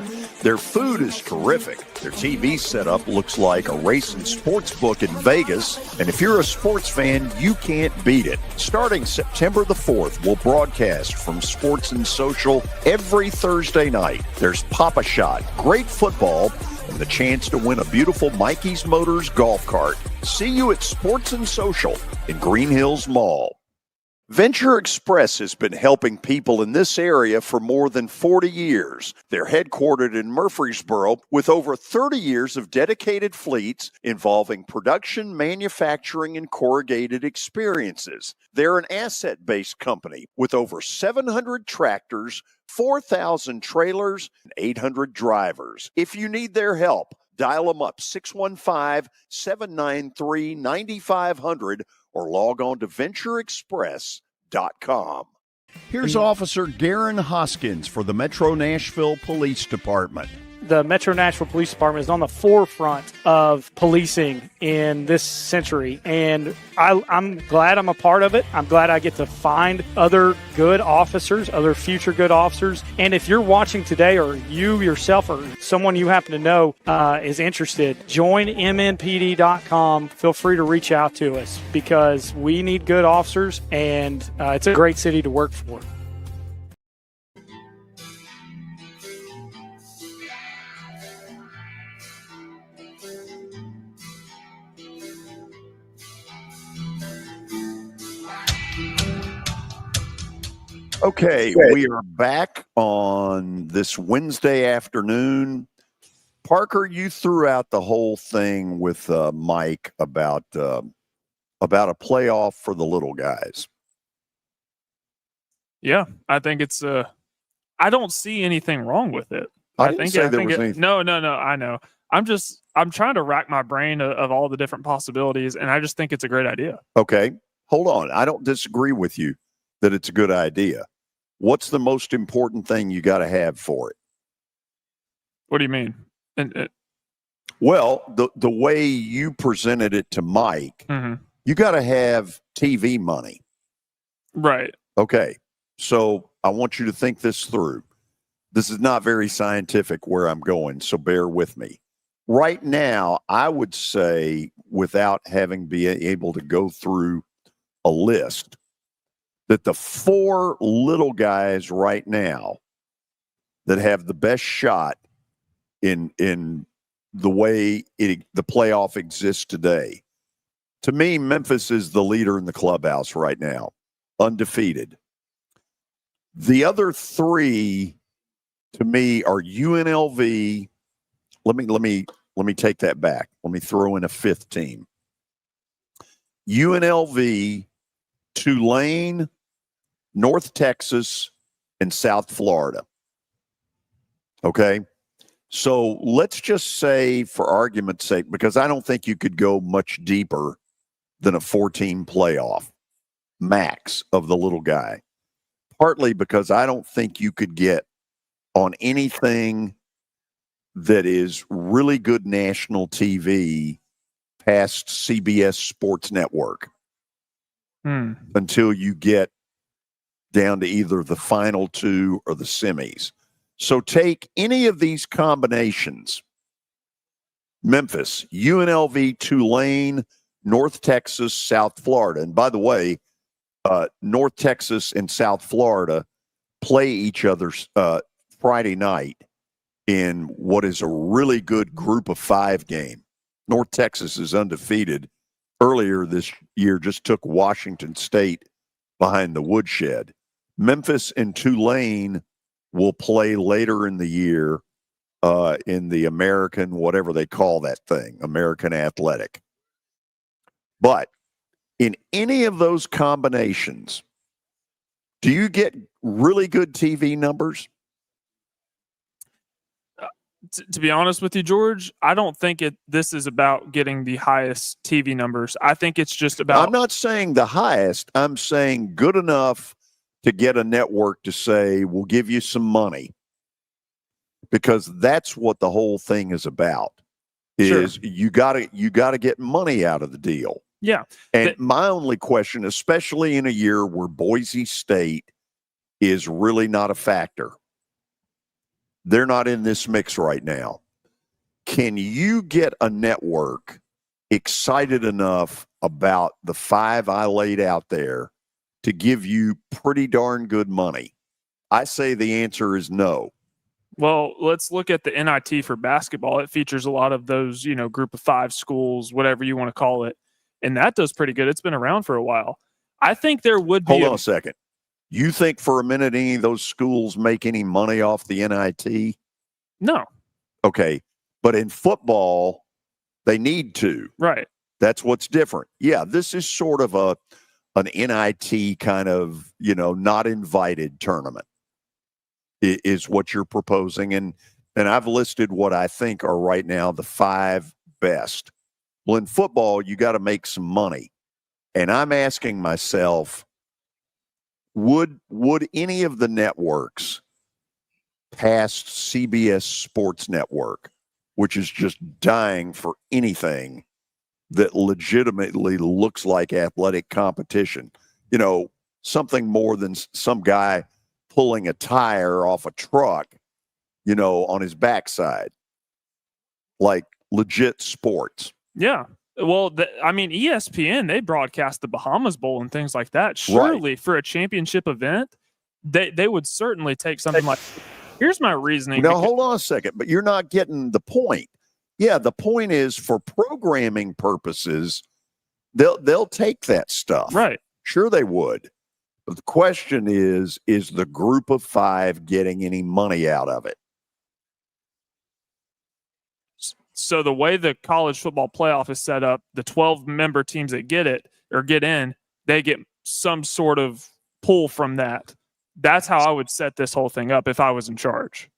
Their food is terrific. Their TV setup looks like a race and sports book in Vegas. And if you're a sports fan, you can't beat it. Starting September the 4th, we'll broadcast from Sports and Social every Thursday night. There's Pop-A-Shot, great football, and the chance to win a beautiful Mikey's Motors golf cart. See you at Sports and Social in Green Hills Mall. Venture Express has been helping people in this area for more than 40 years. They're headquartered in Murfreesboro with over 30 years of dedicated fleets involving production, manufacturing, and corrugated experiences. They're an asset-based company with over 700 tractors, 4,000 trailers, and 800 drivers. If you need their help, dial them up 615-793-9500 or log on to ventureexpress.com. Here's Officer Darren Hoskins for the Metro Nashville Police Department. The Metro Nashville Police Department is on the forefront of policing in this century, and I'm glad I'm a part of it. I'm glad I get to find other good officers, other future good officers. And if you're watching today, or you yourself or someone you happen to know is interested, join mnpd.com. Feel free to reach out to us because we need good officers, and it's a great city to work for. Okay, we are back on this Wednesday afternoon. Parker, you threw out the whole thing with Mike about a playoff for the little guys. Yeah, I think it's I don't see anything wrong with it. I think there was anything. No, I know. I'm trying to rack my brain of all the different possibilities, and I just think it's a great idea. Okay, hold on. I don't disagree with you that it's a good idea. What's the most important thing you got to have for it? What do you mean? Well, the way you presented it to Mike, you got to have TV money. Right. Okay. So I want you to think this through. This is not very scientific where I'm going, so bear with me. Right now, I would say, without having been able to go through a list, that the four little guys right now that have the best shot in the way the playoff exists today, to me, Memphis is the leader in the clubhouse right now, undefeated. The other three, to me, are UNLV. Let me take that back. Let me throw in a fifth team. UNLV, Tulane, North Texas, and South Florida. Okay? So let's just say, for argument's sake, because I don't think you could go much deeper than a 4-team playoff max of the little guy. Partly because I don't think you could get on anything that is really good national TV past CBS Sports Network until you get down to either the final two or the semis. So take any of these combinations: Memphis, UNLV, Tulane, North Texas, South Florida. And by the way, North Texas and South Florida play each other Friday night in what is a really good group of 5 game. North Texas is undefeated. Earlier this year, just took Washington State behind the woodshed. Memphis and Tulane will play later in the year in the American, whatever they call that thing, American Athletic. But in any of those combinations, do you get really good TV numbers? To be honest with you, George, I don't think this is about getting the highest TV numbers. I think it's just about... I'm not saying the highest. I'm saying good enough to get a network to say, we'll give you some money. Because that's what the whole thing is about, is you gotta get money out of the deal. Yeah. And my only question, especially in a year where Boise State is really not a factor, they're not in this mix right now. Can you get a network excited enough about the 5 I laid out there to give you pretty darn good money? I say the answer is no. Well, let's look at the NIT for basketball. It features a lot of those, group of 5 schools, whatever you want to call it. And that does pretty good. It's been around for a while. I think there would be. Hold on a second. You think for a minute any of those schools make any money off the NIT? No. Okay. But in football, they need to. Right. That's what's different. Yeah, this is sort of an NIT kind of, not invited tournament is what you're proposing. And I've listed what I think are right now the 5 best. Well, in football, you got to make some money. And I'm asking myself, would any of the networks past CBS Sports Network, which is just dying for anything that legitimately looks like athletic competition, something more than some guy pulling a tire off a truck, on his backside, like legit sports. Yeah. Well, ESPN, they broadcast the Bahamas Bowl and things like that. Surely for a championship event, they would certainly take something like. Here's my reasoning. Now, hold on a second, but you're not getting the point. Yeah, the point is for programming purposes, they'll take that stuff. Right. Sure they would. But the question is the group of 5 getting any money out of it? So the way the college football playoff is set up, the 12-member teams that get it or get in, they get some sort of pull from that. That's how I would set this whole thing up if I was in charge.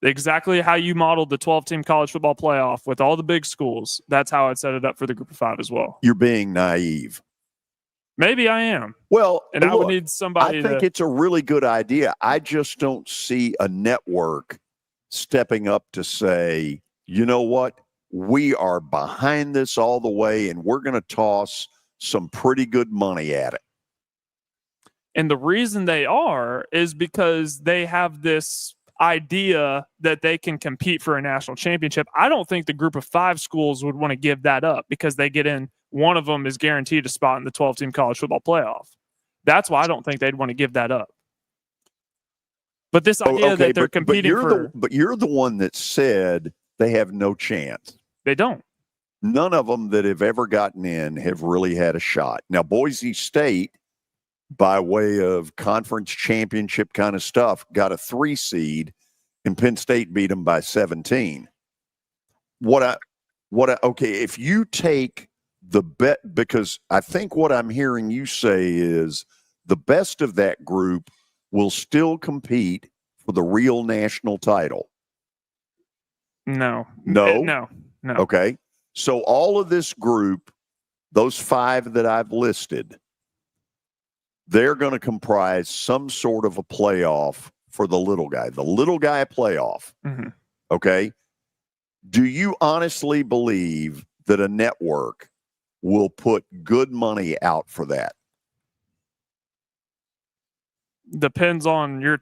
Exactly how you modeled the 12-team college football playoff with all the big schools. That's how I'd set it up for the group of 5 as well. You're being naive. Maybe I am. Well, and I would need somebody. I think it's a really good idea. I just don't see a network stepping up to say, you know what? We are behind this all the way, and we're going to toss some pretty good money at it. And the reason they are is because they have this idea that they can compete for a national championship. I don't think the group of 5 schools would want to give that up because they get in. One of them is guaranteed a spot in the 12-team college football playoff. That's why I don't think they'd want to give that up. But this idea that they're competing but you're the one that said they have no chance. They don't. None of them that have ever gotten in have really had a shot. Now, Boise State, by way of conference championship kind of stuff, got a 3 seed, and Penn State beat them by 17. Okay, if you take the bet, because I think what I'm hearing you say is the best of that group will still compete for the real national title. No. Okay. So all of this group, those 5 that I've listed, they're going to comprise some sort of a playoff for the little guy playoff. Mm-hmm. Okay. Do you honestly believe that a network will put good money out for that? Depends on your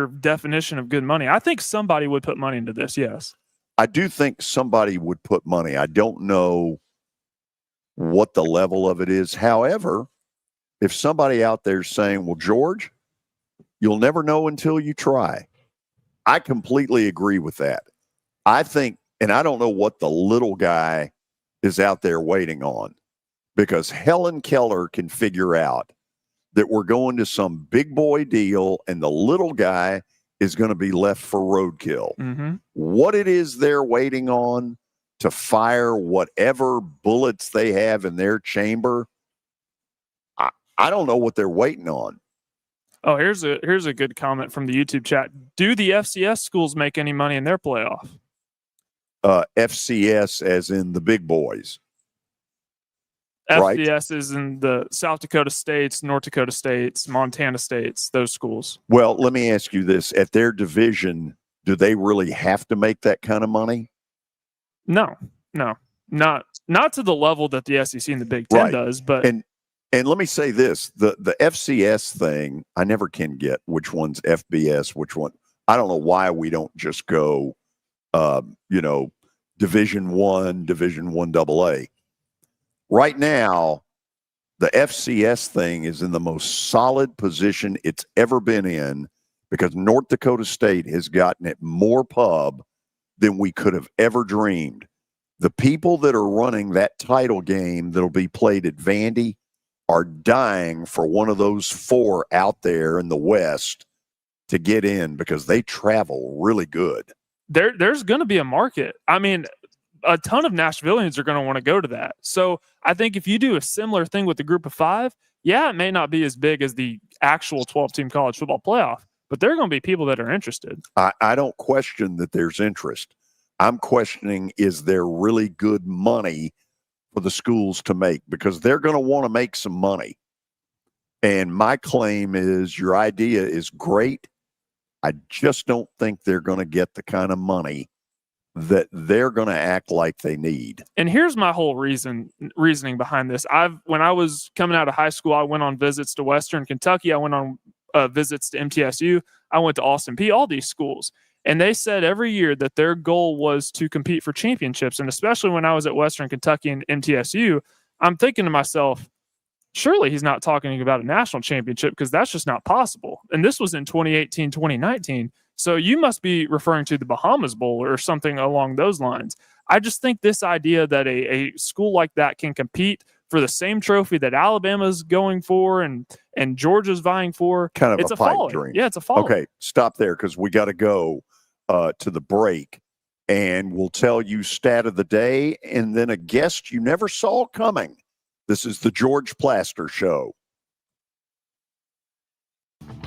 definition of good money. I think somebody would put money into this. Yes. I do think somebody would put money. I don't know what the level of it is. However, if somebody out there is saying, well, George, you'll never know until you try. I completely agree with that. I think, and I don't know what the little guy is out there waiting on, because Helen Keller can figure out that we're going to some big boy deal and the little guy is going to be left for roadkill. Mm-hmm. What it is they're waiting on to fire whatever bullets they have in their chamber, I don't know what they're waiting on. Oh, here's a good comment from the YouTube chat. Do the FCS schools make any money in their playoff? FCS as in the big boys. FCS is in the South Dakota States, North Dakota States, Montana States, those schools. Well, let me ask you this. At their division, do they really have to make that kind of money? No, not to the level that the SEC and the Big Ten does. But and let me say this: the FCS thing, I never can get which one's FBS, which one. I don't know why we don't just go, Division One, Division 1AA. Right now, the FCS thing is in the most solid position it's ever been in, because North Dakota State has gotten it more pub than we could have ever dreamed. The people that are running that title game that'll be played at Vandy are dying for one of those four out there in the West to get in because they travel really good. There's going to be a market. I mean, a ton of Nashvillians are going to want to go to that. So I think if you do a similar thing with the group of five, yeah, it may not be as big as the actual 12-team college football playoff, but there are going to be people that are interested. I don't question that there's interest. I'm questioning, is there really good money for the schools to make? Because they're going to want to make some money. And my claim is your idea is great. I just don't think they're going to get the kind of money that they're going to act like they need. And here's my whole reasoning behind this. When I was coming out of high school, I went on visits to Western Kentucky. I went on visits to MTSU. I went to Austin Peay, all these schools. And they said every year that their goal was to compete for championships. And especially when I was at Western Kentucky and MTSU, I'm thinking to myself, surely he's not talking about a national championship because that's just not possible. And this was in 2018, 2019. So you must be referring to the Bahamas Bowl or something along those lines. I just think this idea that a school like that can compete for the same trophy that Alabama's going for and Georgia's vying for, kind of it's a pipe folly. dream. Yeah, it's a folly. Okay, stop there because we got to go to the break. And we'll tell you stat of the day and then a guest you never saw coming. This is the George Plaster Show.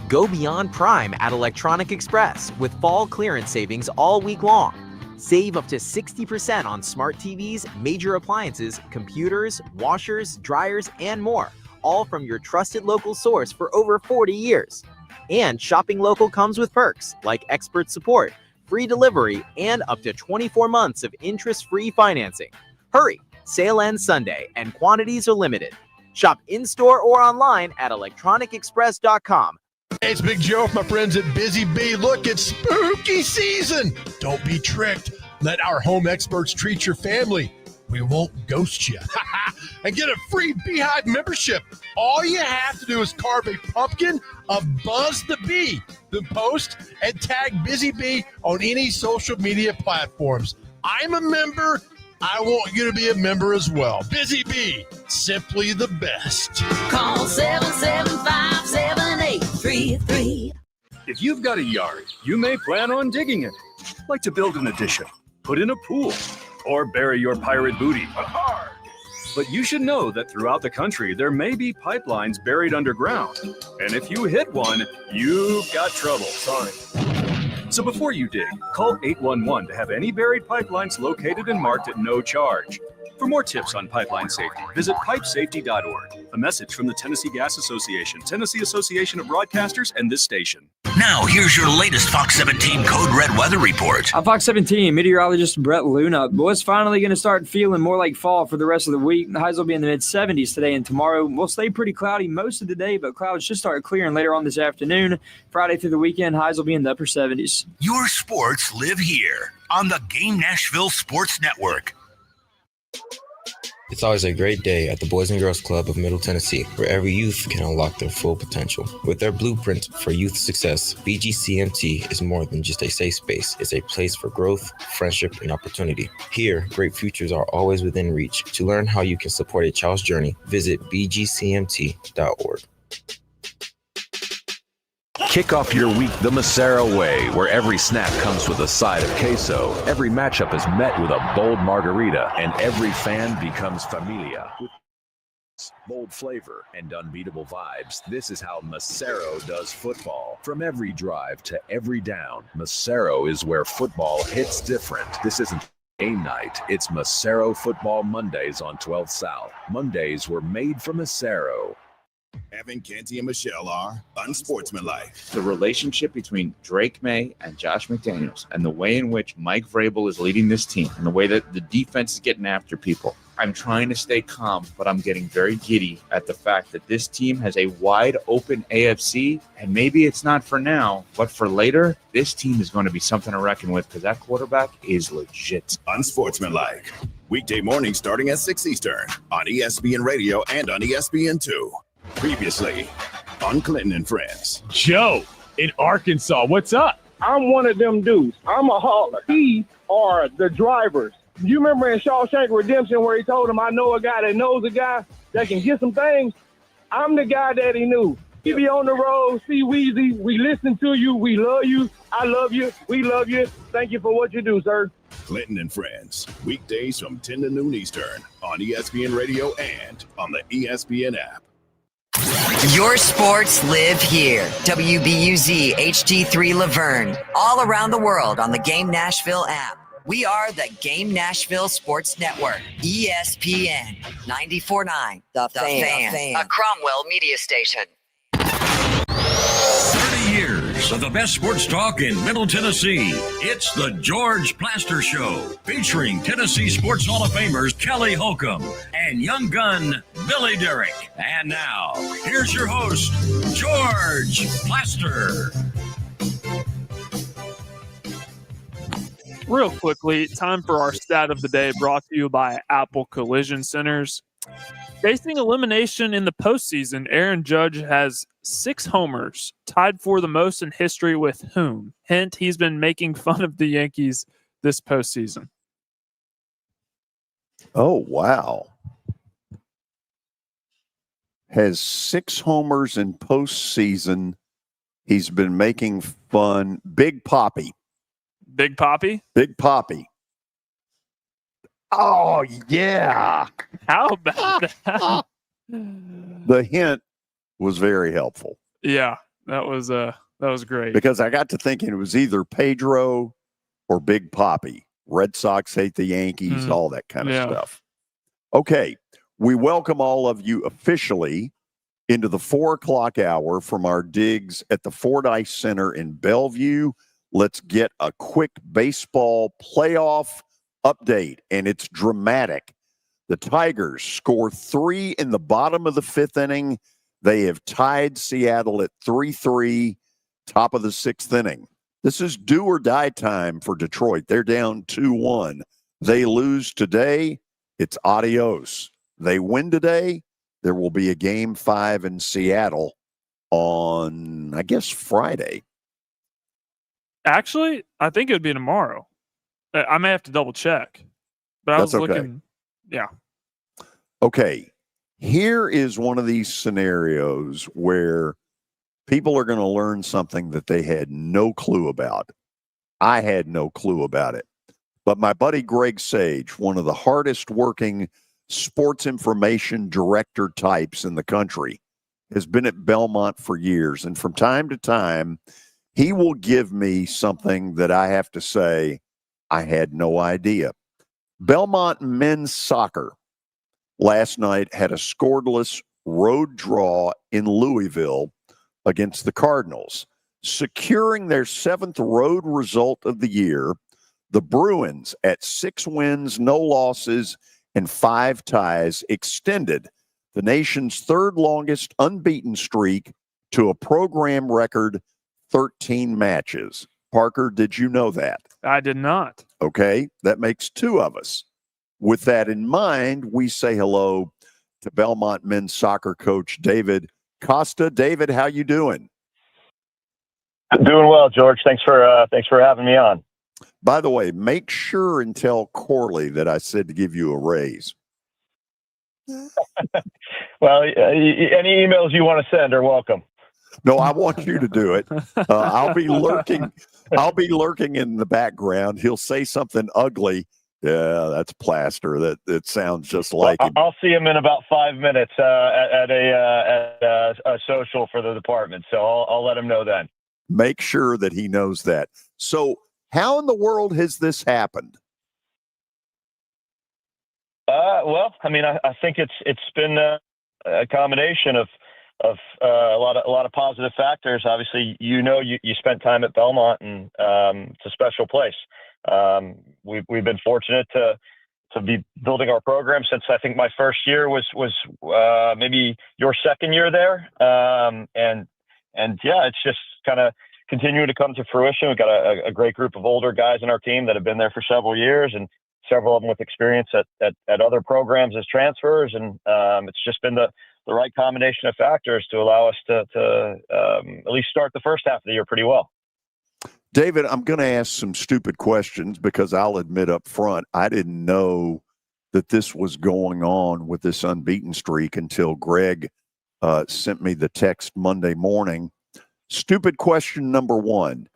Go beyond Prime at Electronic Express with fall clearance savings all week long. Save up to 60% on smart TVs, major appliances, computers, washers, dryers, and more, all from your trusted local source for over 40 years. And shopping local comes with perks like expert support, free delivery, and up to 24 months of interest-free financing. Hurry! Sale ends Sunday, and quantities are limited. Shop in-store or online at electronicexpress.com. Hey, it's Big Joe from my friends at Busy Bee. Look, it's spooky season. Don't be tricked. Let our home experts treat your family. We won't ghost you. And get a free Beehive membership. All you have to do is carve a pumpkin of Buzz the Bee, then post and tag Busy Bee on any social media platforms. I'm a member. I want you to be a member as well. Busy Bee, simply the best. Call 775-7833. If you've got a yard, you may plan on digging it, like to build an addition, put in a pool, or bury your pirate booty. But you should know that throughout the country, there may be pipelines buried underground. And if you hit one, you've got trouble. Sorry. So before you dig, call 811 to have any buried pipelines located and marked at no charge. For more tips on pipeline safety, visit pipesafety.org. A message from the Tennessee Gas Association, Tennessee Association of Broadcasters, and this station. Now, here's your latest Fox 17 Code Red weather report. I'm Fox 17 meteorologist Brett Luna. But it's finally going to start feeling more like fall for the rest of the week. The highs will be in the mid-70s today and tomorrow. We'll stay pretty cloudy most of the day, but clouds should start clearing later on this afternoon. Friday through the weekend, highs will be in the upper 70s. Your sports live here on the Game Nashville Sports Network. It's always a great day at the Boys and Girls Club of Middle Tennessee, where every youth can unlock their full potential. With their blueprint for youth success, BGCMT is more than just a safe space. It's a place for growth, friendship, and opportunity. Here, great futures are always within reach. To learn how you can support a child's journey, visit bgcmt.org. Kick off your week the Massaro way, where every snack comes with a side of queso, every matchup is met with a bold margarita, and every fan becomes familia. With bold flavor and unbeatable vibes, this is how Massaro does football. From every drive to every down, Massaro is where football hits different. This isn't game night, it's Massaro Football Mondays on 12th South. Mondays were made for Massaro. Evan, Canty, and Michelle are unsportsmanlike. The relationship between Drake May and Josh McDaniels and the way in which Mike Vrabel is leading this team and the way that the defense is getting after people. I'm trying to stay calm, but I'm getting very giddy at the fact that this team has a wide open AFC, and maybe it's not for now, but for later, this team is going to be something to reckon with because that quarterback is legit. Unsportsmanlike. Weekday morning starting at 6 Eastern on ESPN Radio and on ESPN2. Previously on Clinton and Friends. Joe in Arkansas, what's up? I'm one of them dudes. I'm a hauler. These are the drivers. You remember in Shawshank Redemption where he told him, I know a guy that knows a guy that can get some things? I'm the guy that he knew. He be on the road, see Weezy. We listen to you. We love you. I love you. We love you. Thank you for what you do, sir. Clinton and Friends, weekdays from 10 to noon Eastern on ESPN Radio and on the ESPN app. Your sports live here. WBUZ HD3 Laverne. All around the world on the Game Nashville app. We are the Game Nashville Sports Network. ESPN 94.9. The Fan. A Cromwell media station. 30 years of the best sports talk in Middle Tennessee. It's the George Plaster Show, featuring Tennessee Sports Hall of Famers Kelly Holcomb and young gun Billy Derrick. And now, here's your host, George Plaster. Real quickly, time for our stat of the day, brought to you by Apple Collision Centers. Facing elimination in the postseason, Aaron Judge has 6 homers, tied for the most in history with whom? Hint, he's been making fun of the Yankees this postseason. Oh, wow. Has 6 homers in postseason. He's been making fun. Big Papi. Big Papi? Big Papi. Oh, yeah. How about that? The hint was very helpful. Yeah, that was great. Because I got to thinking it was either Pedro or Big Papi. Red Sox hate the Yankees, all that kind of stuff. Okay, we welcome all of you officially into the 4 o'clock hour from our digs at the Fordyce Center in Bellevue. Let's get a quick baseball playoff update, and it's dramatic. The Tigers score 3 in the bottom of the 5th inning. They have tied Seattle at 3-3, top of the 6th inning. This is do or die time for Detroit. They're down 2-1. They lose today, it's adios. They win today, there will be a game 5 in Seattle on, I guess, Friday. Actually, I think it would be tomorrow. I may have to double check, but I was looking. Yeah. Okay. Here is one of these scenarios where people are going to learn something that they had no clue about. I had no clue about it. But my buddy Greg Sage, one of the hardest working sports information director types in the country, has been at Belmont for years. And from time to time, he will give me something that I have to say, I had no idea. Belmont men's soccer last night had a scoreless road draw in Louisville against the Cardinals. Securing their 7th road result of the year, the Bruins, at 6 wins, no losses, and 5 ties, extended the nation's 3rd longest unbeaten streak to a program record 13 matches. Parker, did you know that? I did not. Okay, that makes 2 of us. With that in mind, we say hello to Belmont men's soccer coach David Costa. David, how you doing? Doing well, George. Thanks for having me on. By the way, make sure and tell Corley that I said to give you a raise. Well, any emails you want to send are welcome. No, I want you to do it. I'll be lurking. I'll be lurking in the background. He'll say something ugly. Yeah, that's Plaster. That sounds just like him. I'll see him in about 5 minutes at a social for the department. So I'll let him know then. Make sure that he knows that. So, how in the world has this happened? Well, I mean, I think it's been a combination of a lot of positive factors. Obviously, you spent time at Belmont, and it's a special place. We've been fortunate to be building our program since I think my first year was maybe your second year there, and yeah, it's just kind of continuing to come to fruition. We've got a great group of older guys in our team that have been there for several years, and several of them with experience at other programs as transfers, and it's just been the right combination of factors to allow us to at least start the first half of the year pretty well. David, I'm going to ask some stupid questions because I'll admit up front, I didn't know that this was going on with this unbeaten streak until Greg sent me the text Monday morning. Stupid question number one.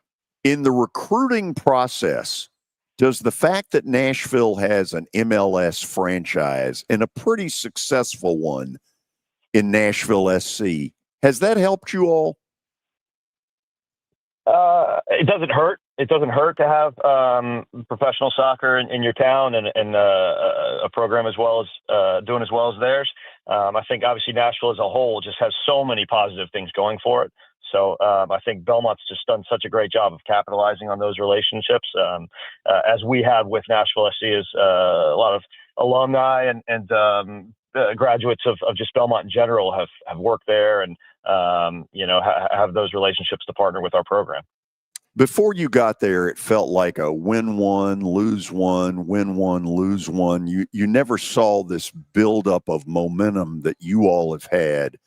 In the recruiting process, does the fact that Nashville has an MLS franchise and a pretty successful one in Nashville SC, has that helped you all? It doesn't hurt. It doesn't hurt to have professional soccer in your town and a program as well as doing as well as theirs. I think obviously Nashville as a whole just has so many positive things going for it. So I think Belmont's just done such a great job of capitalizing on those relationships, as we have with Nashville SC. Is a lot of alumni and graduates of just Belmont in general have worked there and have those relationships to partner with our program. Before you got there, it felt like a win one, lose one, win one, lose one. You never saw this buildup of momentum that you all have had.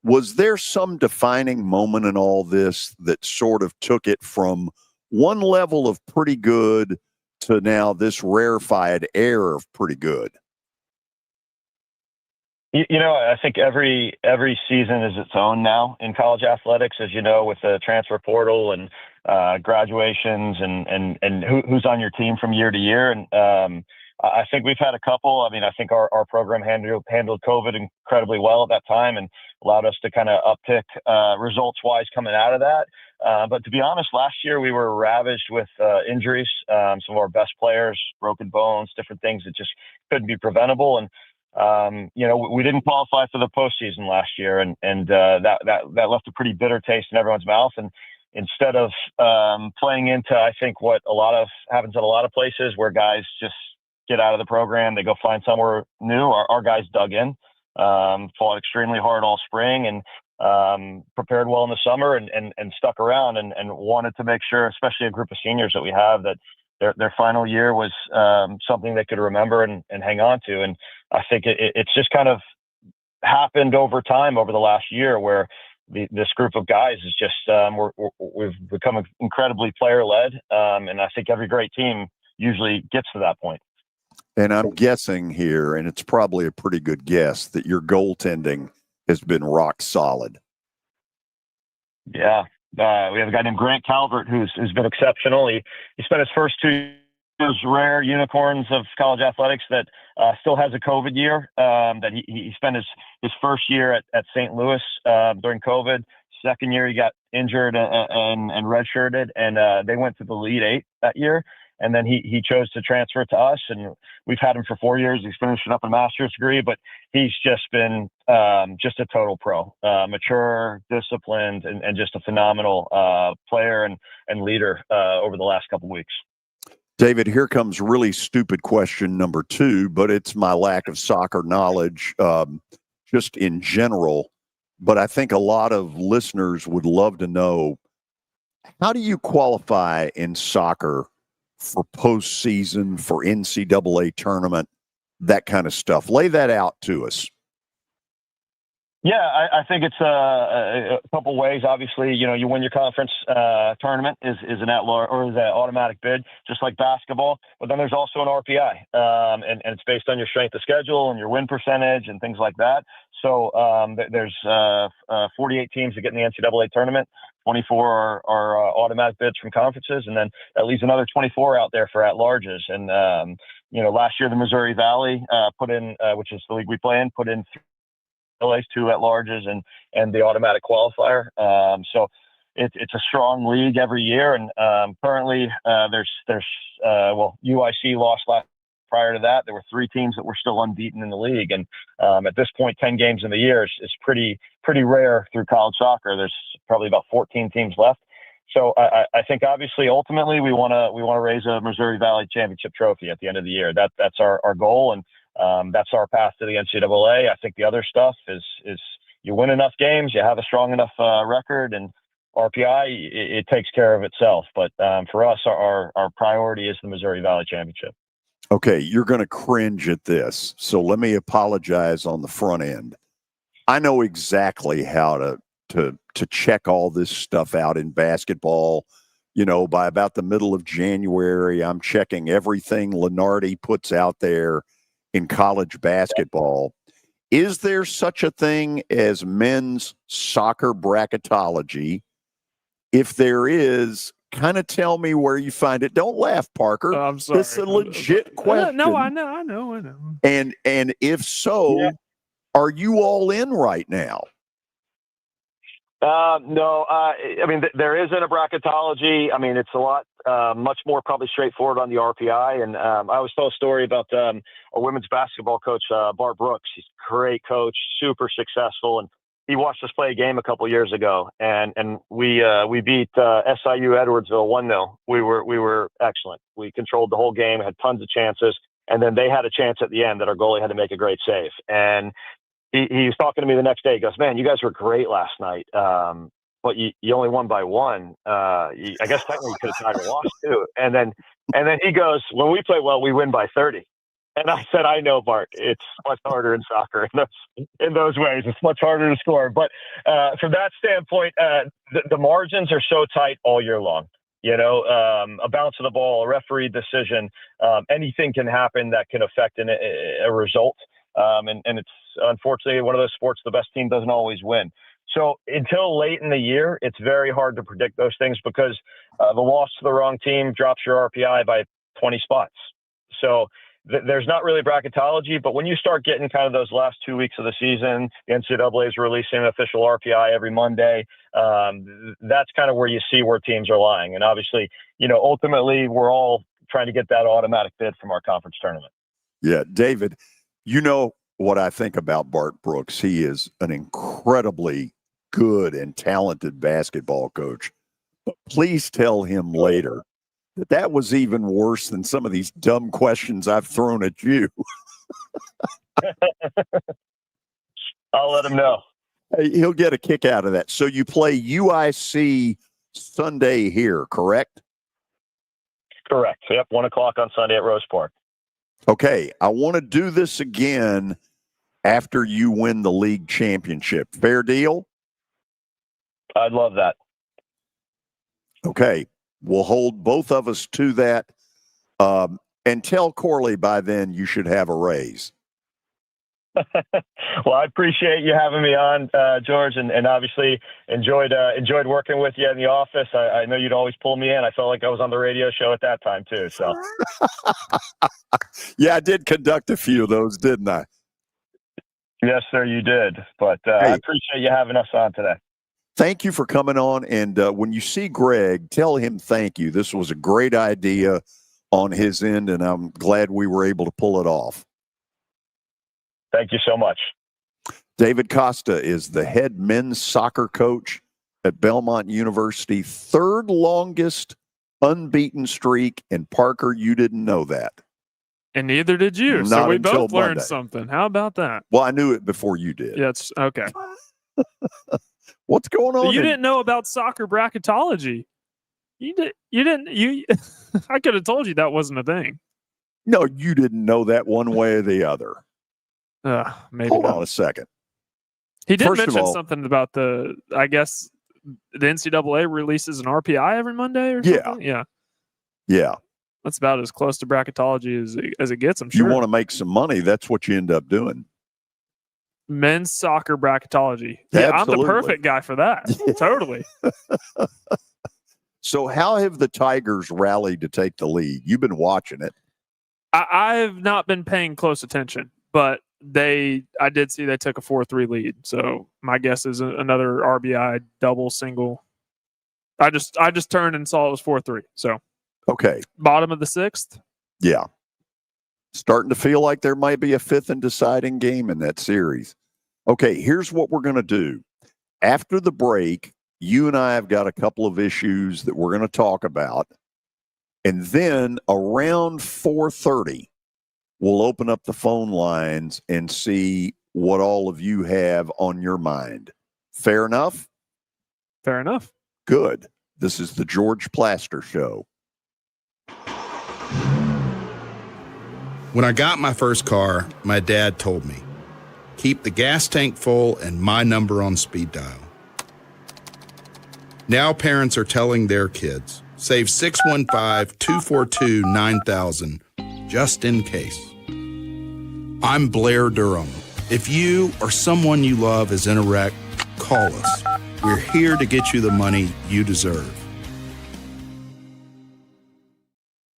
Was there some defining moment in all this that sort of took it from one level of pretty good to now this rarefied air of pretty good? I think every season is its own now in college athletics, as you know, with the transfer portal and graduations and who's on your team from year to year. And I think we've had a couple. I mean, I think our program handled COVID incredibly well at that time and allowed us to kind of uptick results-wise coming out of that. But to be honest, last year we were ravaged with injuries. Some of our best players, broken bones, different things that just couldn't be preventable. And we didn't qualify for the postseason last year, and that left a pretty bitter taste in everyone's mouth. And instead of playing into, I think, what happens at a lot of places where guys just get out of the program, they go find somewhere new. Our guys dug in, fought extremely hard all spring, and prepared well in the summer, and stuck around, and wanted to make sure, especially a group of seniors that we have, that their final year was something they could remember and hang on to. And I think it's just kind of happened over time, over the last year, where this group of guys is just we've become incredibly player-led, and I think every great team usually gets to that point. And I'm guessing here, and it's probably a pretty good guess, that your goaltending has been rock solid. Yeah. We have a guy named Grant Calvert who's been exceptional. He spent his first 2 years rare unicorns of college athletics that still has a COVID year. That he spent his first year at St. Louis during COVID. Second year he got injured and redshirted, and they went to the Elite Eight that year. And then he chose to transfer to us, and we've had him for 4 years. He's finishing up a master's degree, but he's just been just a total pro, mature, disciplined, and just a phenomenal player and leader over the last couple of weeks. David, here comes really stupid question number 2, but it's my lack of soccer knowledge just in general. But I think a lot of listeners would love to know, how do you qualify in soccer for postseason, for NCAA tournament, that kind of stuff? Lay that out to us. Yeah, I think it's a couple ways. Obviously, you win your conference tournament is an at-large or is an automatic bid, just like basketball. But then there's also an RPI, and it's based on your strength of schedule and your win percentage and things like that. So there's 48 teams that get in the NCAA tournament. 24 are automatic bids from conferences, and then that leaves another 24 out there for at-larges. And last year the Missouri Valley put in, which is the league we play in, put in 2 at-larges and the automatic qualifier. So it's a strong league every year, and currently there's UIC lost last. Prior to that, there were 3 teams that were still unbeaten in the league, and at this point, 10 games in the year is pretty rare through college soccer. There's probably about 14 teams left. So I think obviously, ultimately, we want to raise a Missouri Valley Championship trophy at the end of the year. That's our goal, and that's our path to the NCAA. I think the other stuff is you win enough games, you have a strong enough record, and RPI it takes care of itself. But for us, our priority is the Missouri Valley Championship. Okay, you're going to cringe at this, so let me apologize on the front end. I know exactly how to check all this stuff out in basketball. By about the middle of January, I'm checking everything Lenardi puts out there in college basketball. is there such a thing as men's soccer bracketology? If there is, kind of tell me where you find it. Don't laugh, Parker. I'm sorry. This is a legit question. No, I know. And if so, are you all in right now? No, I mean, there isn't a bracketology. I mean, it's a lot, much more probably straightforward on the RPI. And I always tell a story about our women's basketball coach, Bart Brooks. He's a great coach, super successful. And he watched us play a game a couple years ago, and we beat SIU Edwardsville 1-0. We were excellent. We controlled the whole game, had tons of chances. And then they had a chance at the end that our goalie had to make a great save. And he was talking to me the next day. He goes, "Man, you guys were great last night, but you only won by one. I guess technically you could have tied or lost too." And then he goes, "When we play well, we win by 30." And I said, "I know, Bart. It's much harder in soccer in those ways. It's much harder to score." But from that standpoint, the margins are so tight all year long. You know, a bounce of the ball, a referee decision, anything can happen that can affect a result. And it's unfortunately one of those sports the best team doesn't always win. So until late in the year, it's very hard to predict those things because the loss to the wrong team drops your RPI by 20 spots. So there's not really bracketology, but when you start getting kind of those last 2 weeks of the season, the NCAA is releasing an official RPI every Monday. That's kind of where you see where teams are lying. And obviously, you know, ultimately we're all trying to get that automatic bid from our conference tournament. Yeah, David, you know what I think about Bart Brooks. He is an incredibly good and talented basketball coach. But please tell him later that was even worse than some of these dumb questions I've thrown at you. I'll let him know. He'll get a kick out of that. So you play UIC Sunday here, correct? Correct. Yep, 1:00 on Sunday at Rose Park. Okay, I want to do this again after you win the league championship. Fair deal? I'd love that. Okay, we'll hold both of us to that. And tell Corley by then you should have a raise. Well, I appreciate you having me on, George, and obviously enjoyed working with you in the office. I know you'd always pull me in. I felt like I was on the radio show at that time too. So, yeah, I did conduct a few of those, didn't I? Yes, sir, you did. But I appreciate you having us on today. Thank you for coming on. And when you see Greg, tell him thank you. This was a great idea on his end, and I'm glad we were able to pull it off. Thank you so much. David Costa is the head men's soccer coach at Belmont University, third longest unbeaten streak. And Parker, you didn't know that. And neither did you. Not so we until both learned Monday. Something. How about that? Well, I knew it before you did. Yeah, it's okay. What's going on? You didn't know about soccer bracketology. You didn't. I could have told you that wasn't a thing. No, you didn't know that one way or the other. Maybe Hold not. on a second. He did First of mention all- something about I guess the NCAA releases an RPI every Monday or something. Yeah. That's about as close to bracketology as it gets, I'm sure. You want to make some money, that's what you end up doing. Men's soccer bracketology. Yeah, I'm Absolutely. the perfect guy for that. Totally. So how have the Tigers rallied to take the lead? You've been watching it. I've not been paying close attention, but I did see they took a 4-3 lead. So my guess is another RBI double single. I just turned and saw it was 4-3. So okay, bottom of the 6th. Yeah, starting to feel like there might be a fifth and deciding game in that series. Okay, here's what we're going to do. After the break, you and I have got a couple of issues that we're going to talk about. And then around 4:30, we'll open up the phone lines and see what all of you have on your mind. Fair enough? Fair enough. Good. This is the George Plaster Show. When I got my first car, my dad told me, keep the gas tank full and my number on speed dial. Now parents are telling their kids, save 615-242-9000 just in case. I'm Blair Durham. If you or someone you love is in a wreck, call us. We're here to get you the money you deserve.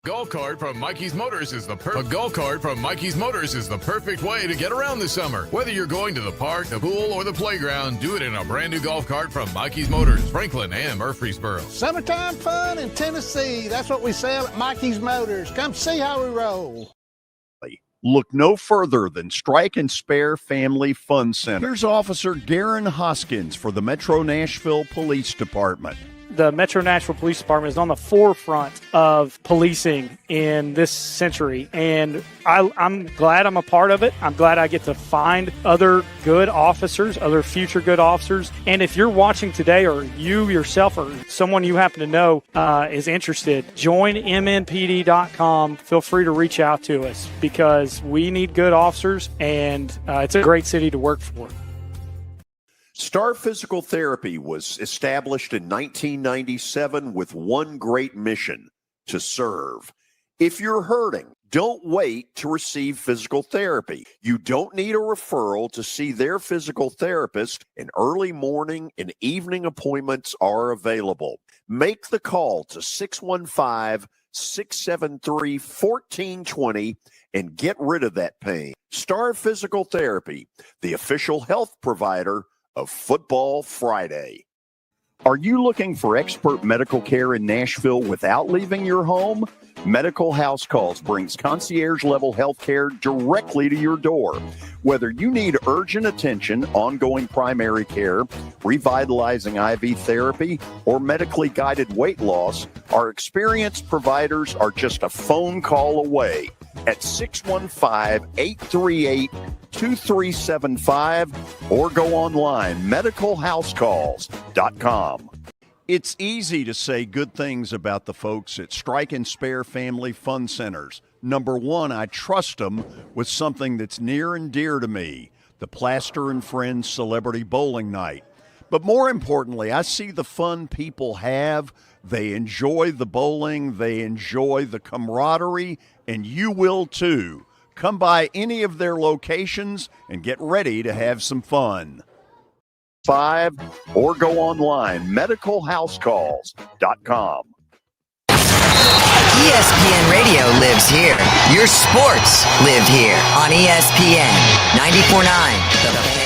Golf cart from Mikey's Motors is the perfect way to get around this summer. Whether you're going to the park, the pool, or the playground, do it in a brand new golf cart from Mikey's Motors, Franklin and Murfreesboro. Summertime fun in Tennessee. That's what we sell at Mikey's Motors. Come see how we roll. Look no further than Strike and Spare Family Fun Center. Here's Officer Garen Hoskins for the Metro Nashville Police Department. The Metro Nashville Police Department is on the forefront of policing in this century, and I'm glad I'm a part of it. I'm glad I get to find other good officers, other future good officers. And if you're watching today, or you yourself or someone you happen to know is interested, join MNPD.com. Feel free to reach out to us because we need good officers, and it's a great city to work for. Star Physical Therapy was established in 1997 with one great mission: to serve. If you're hurting, don't wait to receive physical therapy. You don't need a referral to see their physical therapist, and early morning and evening appointments are available. Make the call to 615-673-1420 and get rid of that pain. Star Physical Therapy, the official health provider of Football Friday. Are you looking for expert medical care in Nashville without leaving your home? Medical House Calls brings concierge-level health care directly to your door. Whether you need urgent attention, ongoing primary care, revitalizing IV therapy, or medically guided weight loss, our experienced providers are just a phone call away at 615-838-2375 or go online, medicalhousecalls.com. It's easy to say good things about the folks at Strike and Spare Family Fun Centers. Number one, I trust them with something that's near and dear to me, the Plaster and Friends Celebrity Bowling Night. But more importantly, I see the fun people have. They enjoy the bowling, they enjoy the camaraderie, and you will too. Come by any of their locations and get ready to have some fun. Or go online, medicalhousecalls.com. ESPN Radio lives here. Your sports live here on ESPN 94.9 The Fan.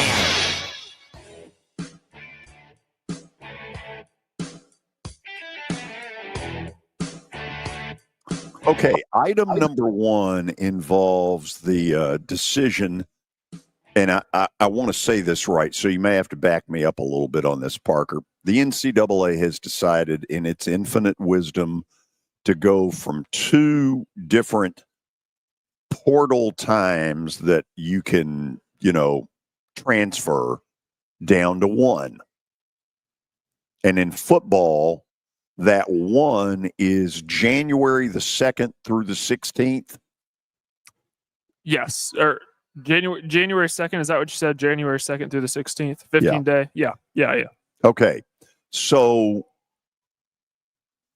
Okay, item number one involves the decision, and I want to say this right, so you may have to back me up a little bit on this, Parker. The NCAA has decided in its infinite wisdom to go from two different portal times that you can, transfer down to one. And in football, that one is January the 2nd through the 16th. Yes, or January 2nd. Is that what you said? January 2nd through the 16th, 15-day. Yeah. Okay, so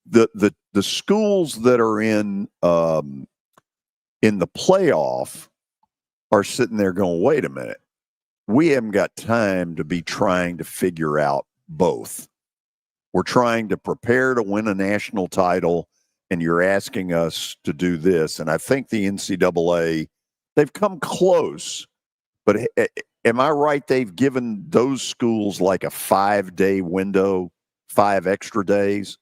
the schools that are in the playoff are sitting there going, wait a minute, we haven't got time to be trying to figure out both. We're trying to prepare to win a national title, and you're asking us to do this. And I think the NCAA, they've come close. But am I right? They've given those schools like a 5-day window, 5 extra days?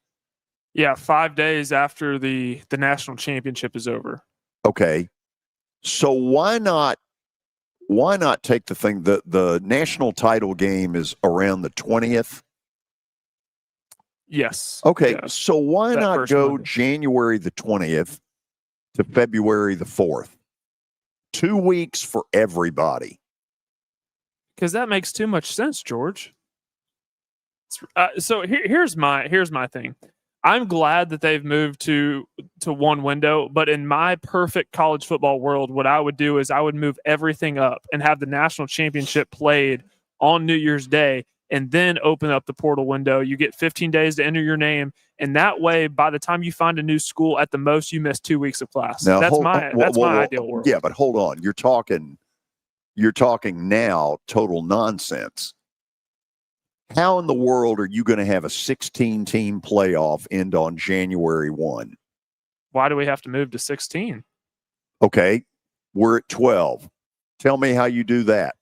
Yeah, 5 days after the national championship is over. Okay. So why not take the thing? The national title game is around the 20th. Yes. Okay, yeah. so why not go Monday. January the 20th to February the 4th? 2 weeks for everybody. Because that makes too much sense, George. So here's my thing. I'm glad that they've moved to one window, but in my perfect college football world, what I would do is I would move everything up and have the national championship played on New Year's Day, and then open up the portal window. You get 15 days to enter your name, and that way, by the time you find a new school, at the most, you miss 2 weeks of class. Now, That's my ideal world. Yeah, but hold on. You're talking you're talking now total nonsense. How in the world are you going to have a 16-team playoff end on January 1? Why do we have to move to 16? Okay, we're at 12. Tell me how you do that.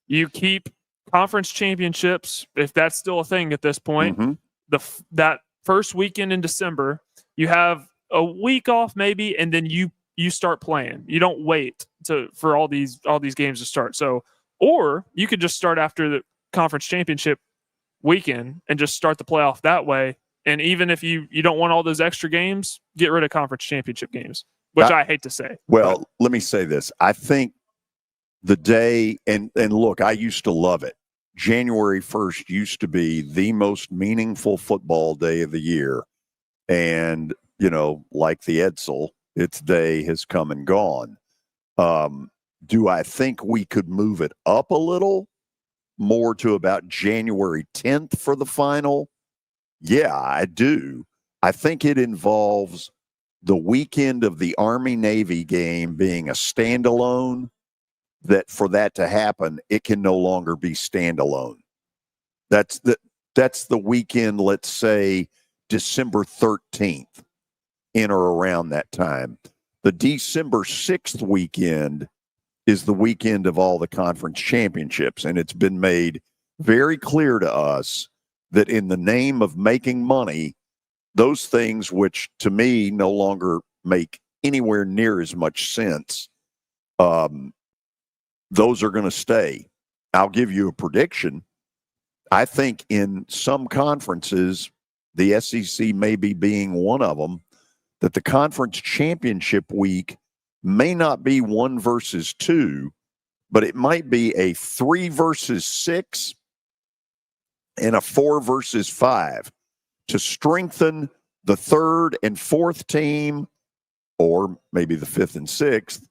You keep conference championships, if that's still a thing at this point. That first weekend in December, you have a week off maybe, and then you start playing. You don't wait for all these games to start. So, or you could just start after the conference championship weekend and just start the playoff that way. And even if you don't want all those extra games, get rid of conference championship games, which I hate to say. Well, let me say this. I think the day, and look, I used to love it. January 1st used to be the most meaningful football day of the year. And, like the Edsel, its day has come and gone. Do I think we could move it up a little more to about January 10th for the final? Yeah, I do. I think it involves the weekend of the Army-Navy game being a standalone, that for that to happen, it can no longer be standalone. That's the weekend, let's say December 13th, in or around that time. The December 6th weekend is the weekend of all the conference championships, and it's been made very clear to us that in the name of making money, those things which to me no longer make anywhere near as much sense, those are going to stay. I'll give you a prediction. I think in some conferences, the SEC maybe being one of them, that the conference championship week may not be 1 versus 2, but it might be a 3 versus 6 and a 4 versus 5 to strengthen the 3rd and 4th team, or maybe the 5th and 6th,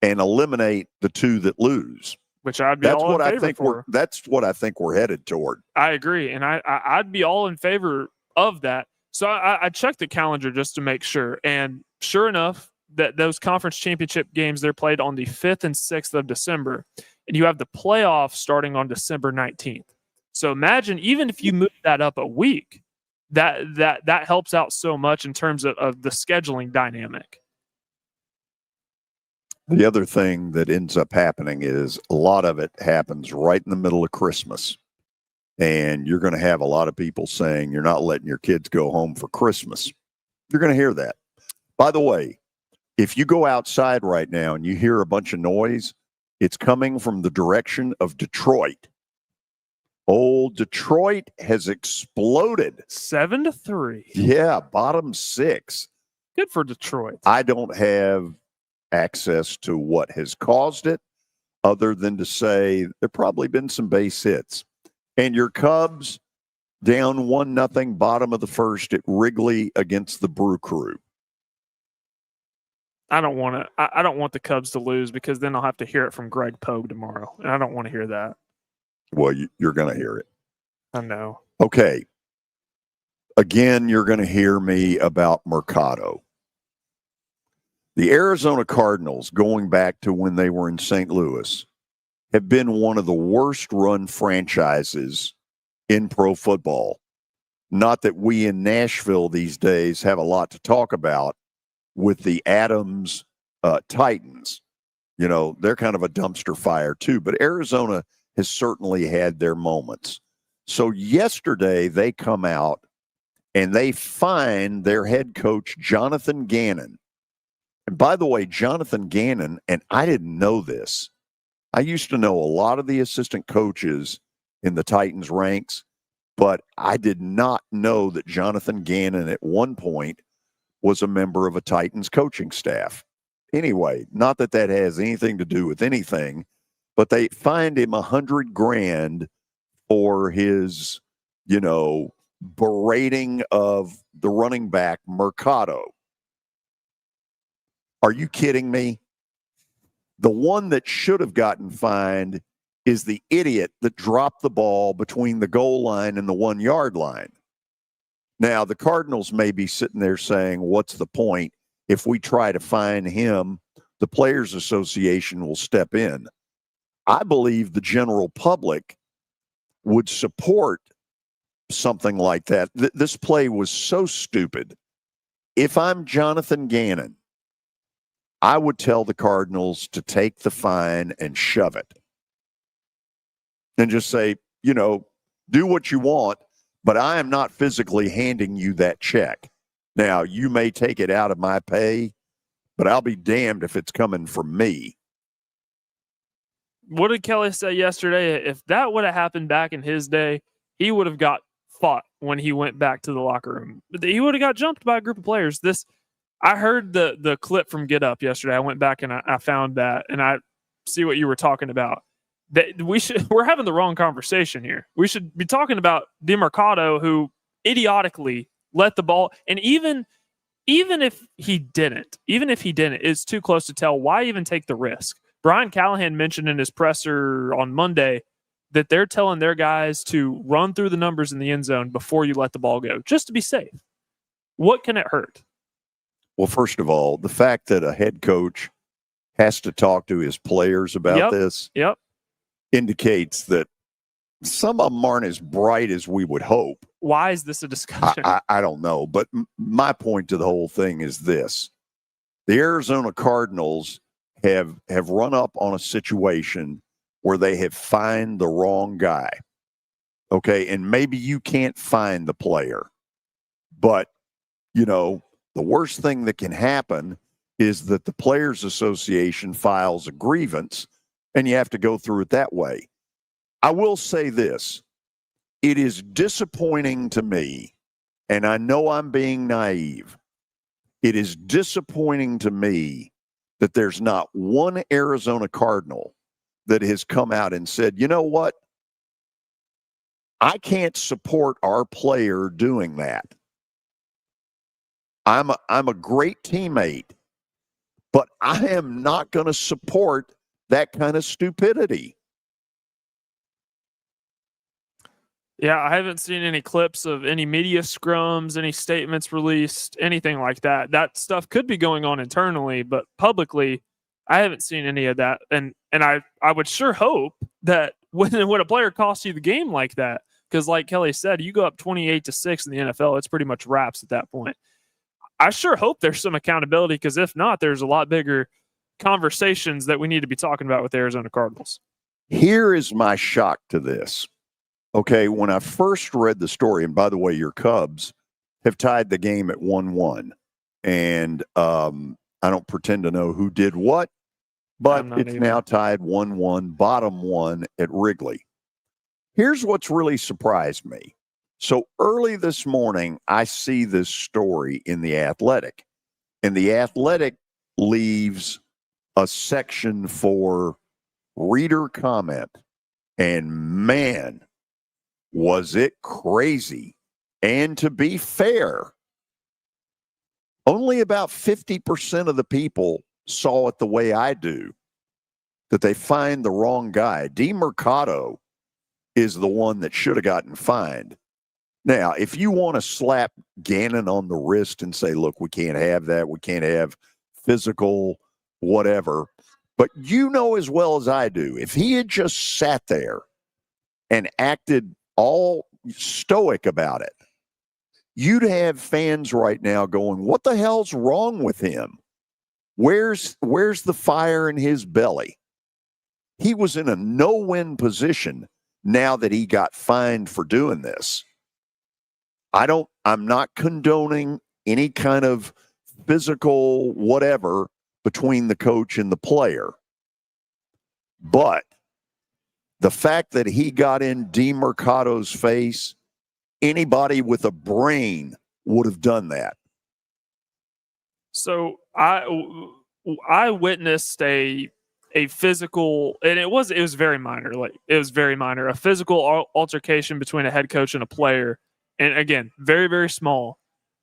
and eliminate the 2 that lose. Which I'd be all in favor for. That's what I think we're headed toward. I agree, and I'd be all in favor of that. So I checked the calendar just to make sure, and sure enough, that those conference championship games, they're played on the 5th and 6th of December, and you have the playoffs starting on December 19th. So imagine, even if you move that up a week, that helps out so much in terms of the scheduling dynamic. The other thing that ends up happening is a lot of it happens right in the middle of Christmas. And you're going to have a lot of people saying you're not letting your kids go home for Christmas. You're going to hear that. By the way, if you go outside right now and you hear a bunch of noise, it's coming from the direction of Detroit. Old Detroit has exploded. 7-3. Yeah, bottom 6. Good for Detroit. I don't have access to what has caused it, other than to say there probably been some base hits. And your Cubs down 1-0, bottom of the 1st at Wrigley against the Brew Crew. I don't want the Cubs to lose, because then I'll have to hear it from Greg Pogue tomorrow, and I don't want to hear that. Well, you're going to hear it. I know. Okay. Again, you're going to hear me about Mercado. The Arizona Cardinals, going back to when they were in St. Louis, have been one of the worst run franchises in pro football. Not that we in Nashville these days have a lot to talk about with the Adams Titans. They're kind of a dumpster fire too, but Arizona has certainly had their moments. So yesterday they come out and they find their head coach, Jonathan Gannon. And by the way, Jonathan Gannon, and I didn't know this, I used to know a lot of the assistant coaches in the Titans ranks, but I did not know that Jonathan Gannon at one point was a member of a Titans coaching staff. Anyway, not that that has anything to do with anything, but they fined him $100,000 for his, berating of the running back Mercado. Are you kidding me? The one that should have gotten fined is the idiot that dropped the ball between the goal line and the 1-yard line. Now, the Cardinals may be sitting there saying, what's the point? If we try to fine him, the Players Association will step in. I believe the general public would support something like that. This play was so stupid. If I'm Jonathan Gannon, I would tell the Cardinals to take the fine and shove it. And just say, do what you want, but I am not physically handing you that check. Now, you may take it out of my pay, but I'll be damned if it's coming from me. What did Kelly say yesterday? If that would have happened back in his day, he would have got fought when he went back to the locker room. He would have got jumped by a group of players. I heard the clip from Get Up yesterday. I went back and I found that, and I see what you were talking about. We're having the wrong conversation here. We should be talking about DeMarcado, who idiotically let the ball, and even if he didn't, it's too close to tell. Why even take the risk? Brian Callahan mentioned in his presser on Monday that they're telling their guys to run through the numbers in the end zone before you let the ball go, just to be safe. What can it hurt? Well, first of all, the fact that a head coach has to talk to his players about this indicates that some of them aren't as bright as we would hope. Why is this a discussion? I don't know. But my point to the whole thing is this. The Arizona Cardinals have run up on a situation where they have fined the wrong guy. Okay, and maybe you can't find the player. But, the worst thing that can happen is that the Players Association files a grievance, and you have to go through it that way. I will say this. It is disappointing to me, and I know I'm being naive. It is disappointing to me that there's not one Arizona Cardinal that has come out and said, you know what? I can't support our player doing that. I'm a great teammate, but I am not going to support that kind of stupidity. Yeah, I haven't seen any clips of any media scrums, any statements released, anything like that. That stuff could be going on internally, but publicly, I haven't seen any of that. And I would sure hope that when a player costs you the game like that, because like Kelly said, you go up 28-6 in the NFL, it's pretty much wraps at that point. I sure hope there's some accountability, because if not, there's a lot bigger conversations that we need to be talking about with the Arizona Cardinals. Here is my shock to this. Okay, when I first read the story, and by the way, your Cubs have tied the game at 1-1. And I don't pretend to know who did what, but it's now tied 1-1, bottom one at Wrigley. Here's what's really surprised me. So early this morning, I see this story in The Athletic, and The Athletic leaves a section for reader comment. And man, was it crazy. And to be fair, only about 50% of the people saw it the way I do, that they fined the wrong guy. DeMarcado is the one that should have gotten fined. Now, if you want to slap Gannon on the wrist and say, look, we can't have that, we can't have physical whatever, but you know as well as I do, if he had just sat there and acted all stoic about it, you'd have fans right now going, what the hell's wrong with him? Where's the fire in his belly? He was in a no-win position now that he got fined for doing this. I'm not condoning any kind of physical whatever between the coach and the player. But the fact that he got in DeMarcado's face, anybody with a brain would have done that. So I witnessed a physical, and it was very minor. A physical altercation between a head coach and a player. And again, very, very small.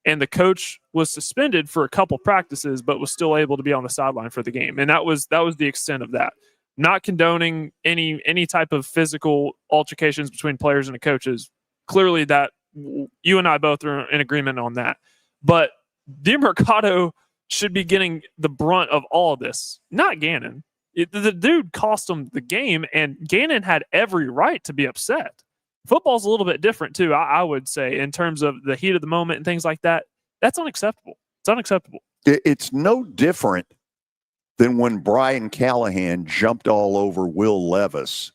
And the coach was suspended for a couple practices, but was still able to be on the sideline for the game. And that was the extent of that. Not condoning any type of physical altercations between players and the coaches. Clearly that you and I both are in agreement on that. But DeMarcado should be getting the brunt of all of this, not Gannon. The dude cost him the game, and Gannon had every right to be upset. Football's a little bit different, too, I would say, in terms of the heat of the moment and things like that. That's unacceptable. It's unacceptable. It's no different than when Brian Callahan jumped all over Will Levis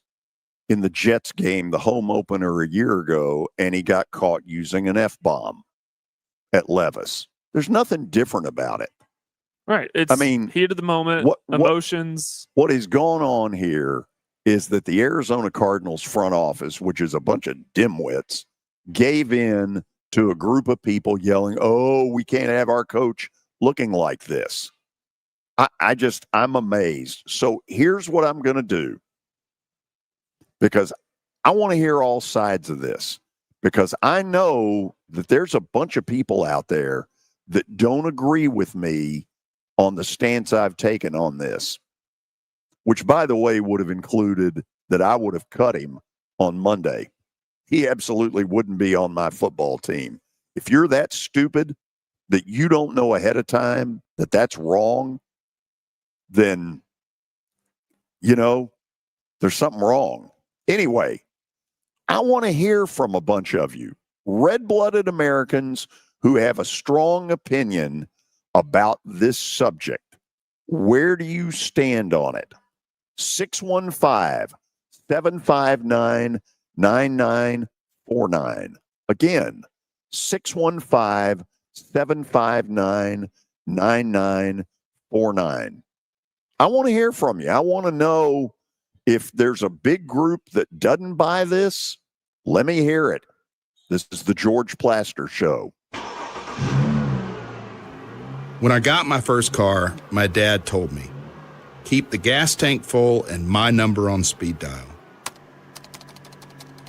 in the Jets game, the home opener a year ago, and he got caught using an F-bomb at Levis. There's nothing different about it. Right. It's heat of the moment, emotions. What has gone on here is that the Arizona Cardinals front office, which is a bunch of dimwits, gave in to a group of people yelling, "Oh, we can't have our coach looking like this." I'm amazed. So here's what I'm going to do, because I want to hear all sides of this, because I know that there's a bunch of people out there that don't agree with me on the stance I've taken on this, which, by the way, would have included that I would have cut him on Monday. He absolutely wouldn't be on my football team. If you're that stupid that you don't know ahead of time that that's wrong, then, there's something wrong. Anyway, I want to hear from a bunch of you, red-blooded Americans who have a strong opinion about this subject. Where do you stand on it? 615-759-9949. Again, 615-759-9949. I want to hear from you. I want to know if there's a big group that doesn't buy this. Let me hear it. This is the George Plaster Show. When I got my first car, my dad told me, keep the gas tank full and my number on speed dial.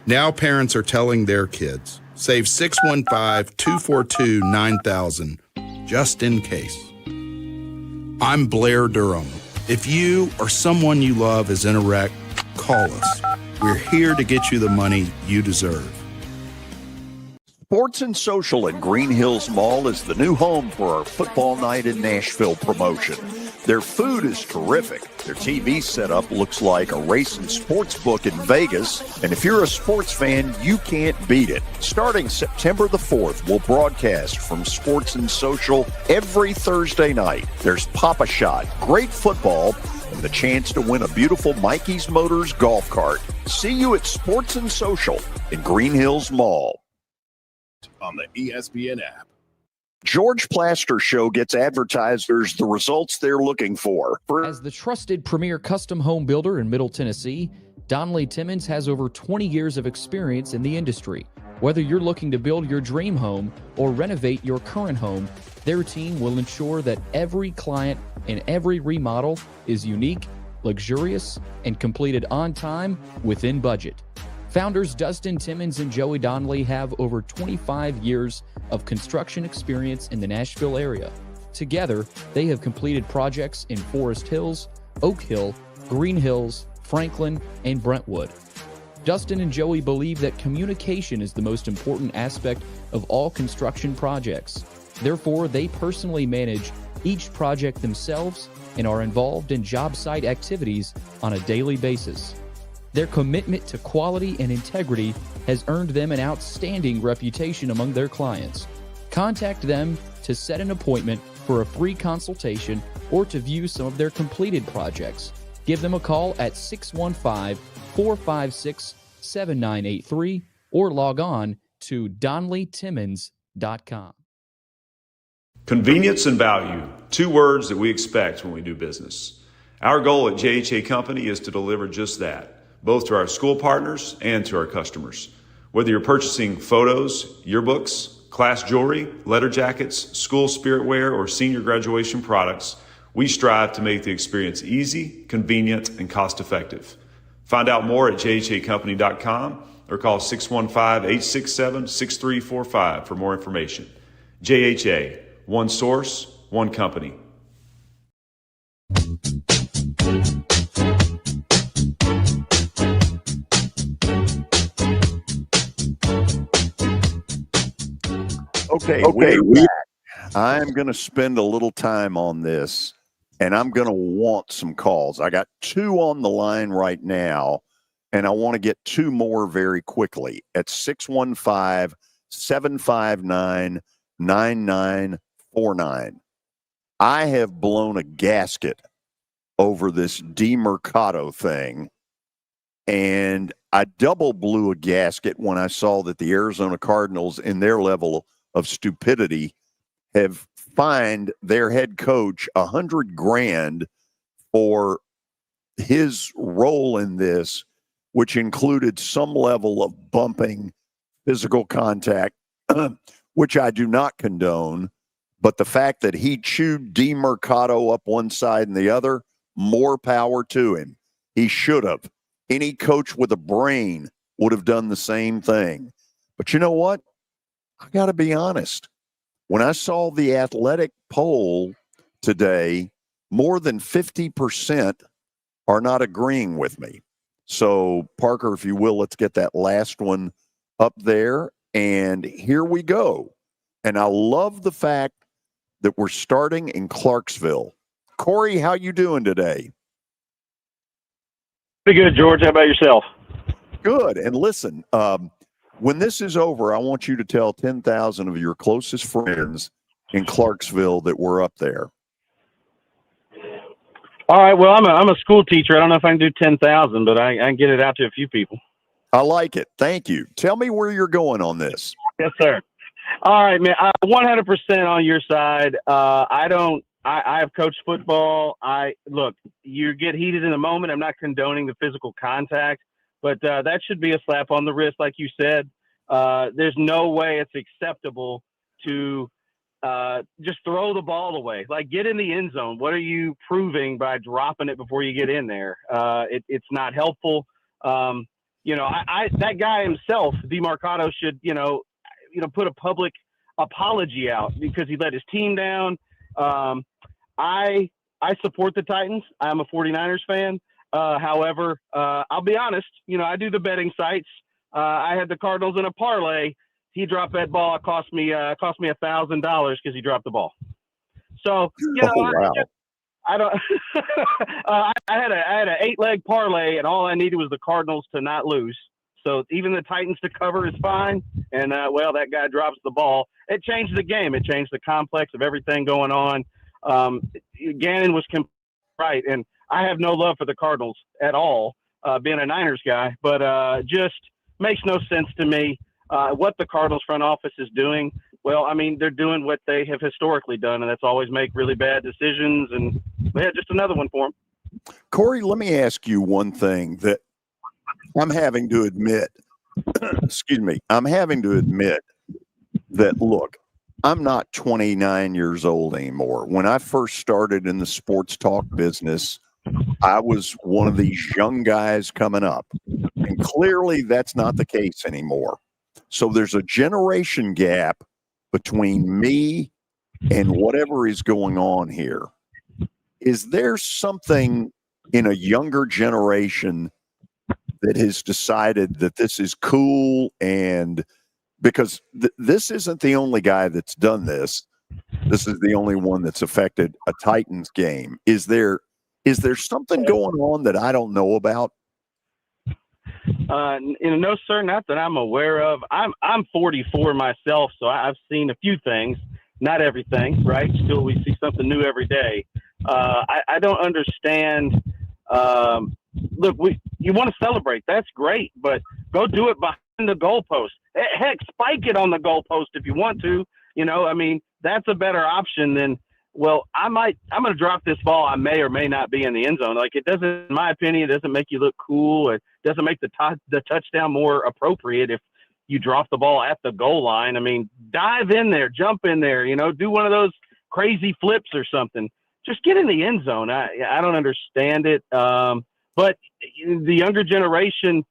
Now parents are telling their kids, save 615-242-9000 just in case. I'm Blair Durham. If you or someone you love is in a wreck, call us. We're here to get you the money you deserve. Sports and Social in Green Hills Mall is the new home for our football night in Nashville promotion. Their food is terrific. Their TV setup looks like a racing sports book in Vegas. And if you're a sports fan, you can't beat it. Starting September the 4th, we'll broadcast from Sports and Social every Thursday night. There's Pop-A-Shot, great football, and the chance to win a beautiful Mikey's Motors golf cart. See you at Sports and Social in Green Hills Mall. On the ESPN app. George Plaster Show gets advertisers the results they're looking for. As the trusted premier custom home builder in Middle Tennessee, Donnelly Timmons has over 20 years of experience in the industry. Whether you're looking to build your dream home or renovate your current home, their team will ensure that every client and every remodel is unique, luxurious, and completed on time within budget. Founders Dustin Timmons and Joey Donnelly have over 25 years of construction experience in the Nashville area. Together, they have completed projects in Forest Hills, Oak Hill, Green Hills, Franklin, and Brentwood. Dustin and Joey believe that communication is the most important aspect of all construction projects. Therefore, they personally manage each project themselves and are involved in job site activities on a daily basis. Their commitment to quality and integrity has earned them an outstanding reputation among their clients. Contact them to set an appointment for a free consultation or to view some of their completed projects. Give them a call at 615-456-7983 or log on to DonnellyTimmons.com. Convenience and value, two words that we expect when we do business. Our goal at JHA Company is to deliver just that, both to our school partners and to our customers. Whether you're purchasing photos, yearbooks, class jewelry, letter jackets, school spirit wear, or senior graduation products, we strive to make the experience easy, convenient, and cost-effective. Find out more at jhacompany.com or call 615-867-6345 for more information. JHA, one source, one company. Okay, we're back. I'm going to spend a little time on this. and I'm going to want some calls. I got 2 on the line right now, and I want to get 2 more very quickly at 615-759-9949. I have blown a gasket over this DeMercado thing, and I double blew a gasket when I saw that the Arizona Cardinals, in their level of stupidity, have fined their head coach $100,000 for his role in this, which included some level of bumping, physical contact, which I do not condone. But the fact that he chewed DeMercado up one side and the other, more power to him. He should have. Any coach with a brain would have done the same thing. But you know what? I got to be honest. When I saw the Athletic poll today, more than 50% are not agreeing with me. So, Parker, if you will, let's get that last one up there. And here we go. And I love the fact that we're starting in Clarksville. Corey, how you doing today? Pretty good, George. How about yourself? Good. And listen, when this is over, I want you to tell 10,000 of your closest friends in Clarksville that we're up there. All right. Well, I'm a school teacher. I don't know if I can do 10,000, but I can get it out to a few people. I like it. Thank you. Tell me where you're going on this. Yes, sir. All right, man. 100% on your side. I have coached football. Look, you get heated in the moment. I'm not condoning the physical contact, but that should be a slap on the wrist, like you said. There's no way it's acceptable to just throw the ball away. Like, get in the end zone. What are you proving by dropping it before you get in there? It's not helpful. That guy himself, DeMercado, should put a public apology out because he let his team down. I support the Titans. I'm a 49ers fan. However, I'll be honest, I do the betting sites. I had the Cardinals in a parlay. He dropped that ball. It cost me $1,000 because he dropped the ball. So, wow. I don't. I had an 8-leg parlay, and all I needed was the Cardinals to not lose. So even the Titans to cover is fine. And that guy drops the ball. It changed the game. It changed the complex of everything going on. Gannon was right, and I have no love for the Cardinals at all, being a Niners guy. But just makes no sense to me what the Cardinals front office is doing. Well, I mean, they're doing what they have historically done, and that's always make really bad decisions. And just another one for them. Corey, let me ask you one thing that I'm having to admit. Excuse me. I'm having to admit that, look, I'm not 29 years old anymore. When I first started in the sports talk business, I was one of these young guys coming up. And clearly that's not the case anymore. So there's a generation gap between me and whatever is going on here. Is there something in a younger generation that has decided that this is cool? And because this isn't the only guy that's done this. This is the only one that's affected a Titans game. Is there something going on that I don't know about? No, sir, not that I'm aware of. I'm 44 myself, so I've seen a few things, not everything, right? Still, we see something new every day. I don't understand. Look, you want to celebrate. That's great, but go do it behind the goalpost. Heck, spike it on the goalpost if you want to. That's a better option than, I'm going to drop this ball. I may or may not be in the end zone. Like, it doesn't, in my opinion, it doesn't make you look cool. It doesn't make the touchdown more appropriate if you drop the ball at the goal line. I mean, dive in there, jump in there, do one of those crazy flips or something. Just get in the end zone. I don't understand it. But the younger generation,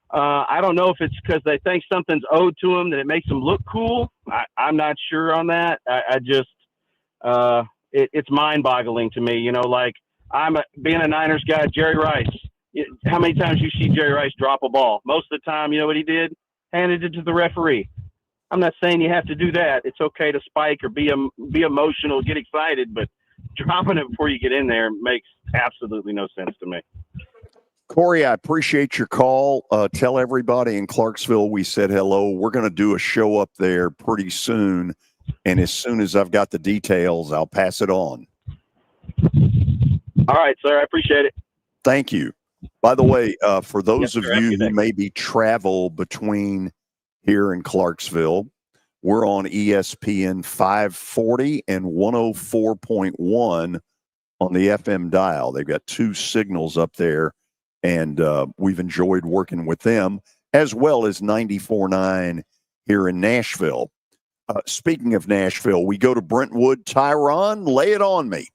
I don't know if it's because they think something's owed to them that it makes them look cool. I'm not sure on that. It's mind-boggling to me. Being a Niners guy, Jerry Rice. How many times you see Jerry Rice drop a ball? Most of the time, you know what he did? Handed it to the referee. I'm not saying you have to do that. It's okay to spike or be emotional, get excited, but dropping it before you get in there makes absolutely no sense to me. Corey, I appreciate your call. Tell everybody in Clarksville we said hello. We're going to do a show up there pretty soon, and as soon as I've got the details, I'll pass it on. All right, sir. I appreciate it. Thank you. By the way, for those Yes, of sir. Have a you good who day. maybe travel between here and Clarksville, we're on ESPN 540 and 104.1 on the FM dial. They've got two signals up there, and we've enjoyed working with them, as well as 94.9 here in Nashville. Speaking of Nashville, we go to Brentwood. Tyron, lay it on me.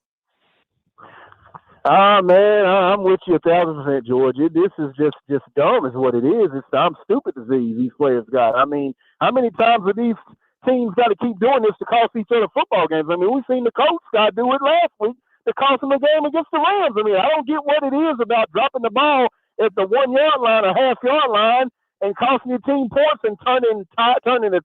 Man, I'm with you 1,000%, George. This is just dumb is what it is. It's I'm stupid disease these players got. I mean, how many times have these teams got to keep doing this to cost each other football games? I mean, we've seen the Colts guy do it last week to cost them a game against the Rams. I mean, I don't get what it is about dropping the ball at the 1 yard line or half yard line and costing your team points and turning the tide, turning the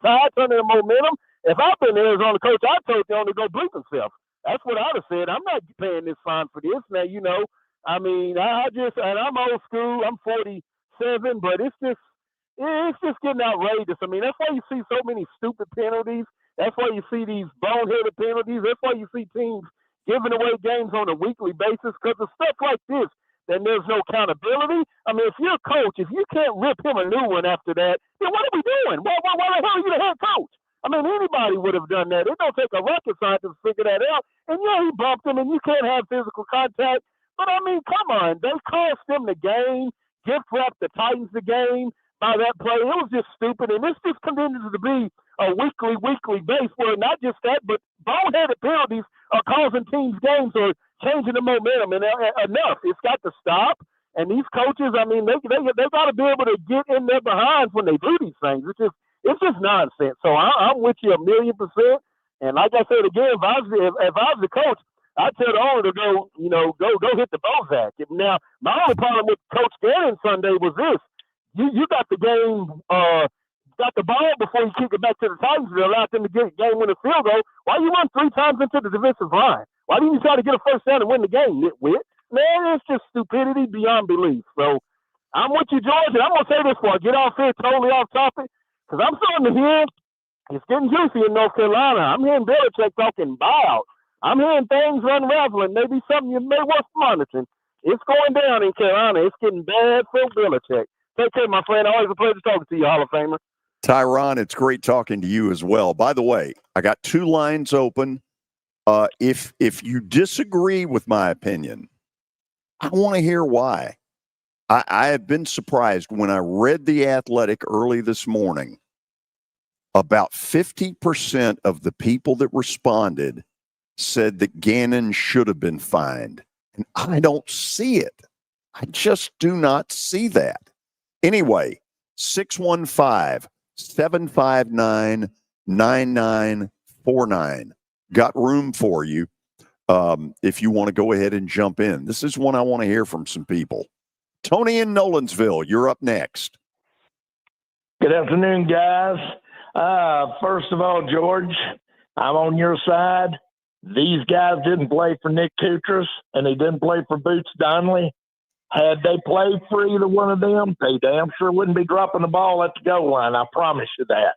momentum. If I've been the Arizona coach, I'd told them to go bleep himself. That's what I'd have said. I'm not paying this fine for this. Now, you know, I mean, and I'm old school. I'm 47, but it's just getting outrageous. I mean, that's why you see so many stupid penalties. That's why you see these boneheaded penalties. That's why you see teams giving away games on a weekly basis, because of stuff like this, then there's no accountability. I mean, if you're a coach, if you can't rip him a new one after that, then what are we doing? Why the hell are you the head coach? I mean, anybody would have done that. It don't take a rocket scientist to figure that out. And, yeah, he bumped him, and you can't have physical contact. But, I mean, come on. They cost them the game, gift wrapped the Titans the game by that play. It was just stupid. And this just continues to be a weekly base where not just that, but boneheaded penalties are causing teams games or changing the momentum. And enough. It's got to stop. And these coaches, I mean, they got to be able to get in their behinds when they do these things. It's just nonsense. So I'm with you 1,000,000%. And like I said again, if I was the coach, I'd tell the owner to go hit the Bozak. Now, my only problem with Coach Gannon Sunday was this: you got the game, got the ball before you kick it back to the Titans to allow them to get a game-winning field goal. Why you run 3 times into the defensive line? Why didn't you try to get a first down and win the game, nitwit? Man, it's just stupidity beyond belief. So I'm with you, George, and I'm gonna say this before I get off here totally off topic. Because I'm starting to hear it's getting juicy in North Carolina. I'm hearing Belichick talking buyout. I'm hearing things unraveling. Maybe something you may worth monitoring. It's going down in Carolina. It's getting bad for Belichick. Take care, my friend. Always a pleasure talking to you, Hall of Famer. Tyron, it's great talking to you as well. By the way, I got 2 lines open. If you disagree with my opinion, I want to hear why. I have been surprised when I read The Athletic early this morning. About 50% of the people that responded said that Gannon should have been fined. And I don't see it. I just do not see that. Anyway, 615-759-9949. Got room for you if you want to go ahead and jump in. This is one I want to hear from some people. Tony in Nolensville, you're up next. Good afternoon, guys. First of all, George, I'm on your side. These guys didn't play for Nick Kutras, and they didn't play for Boots Donnelly. Had they played for either one of them, they damn sure wouldn't be dropping the ball at the goal line. I promise you that.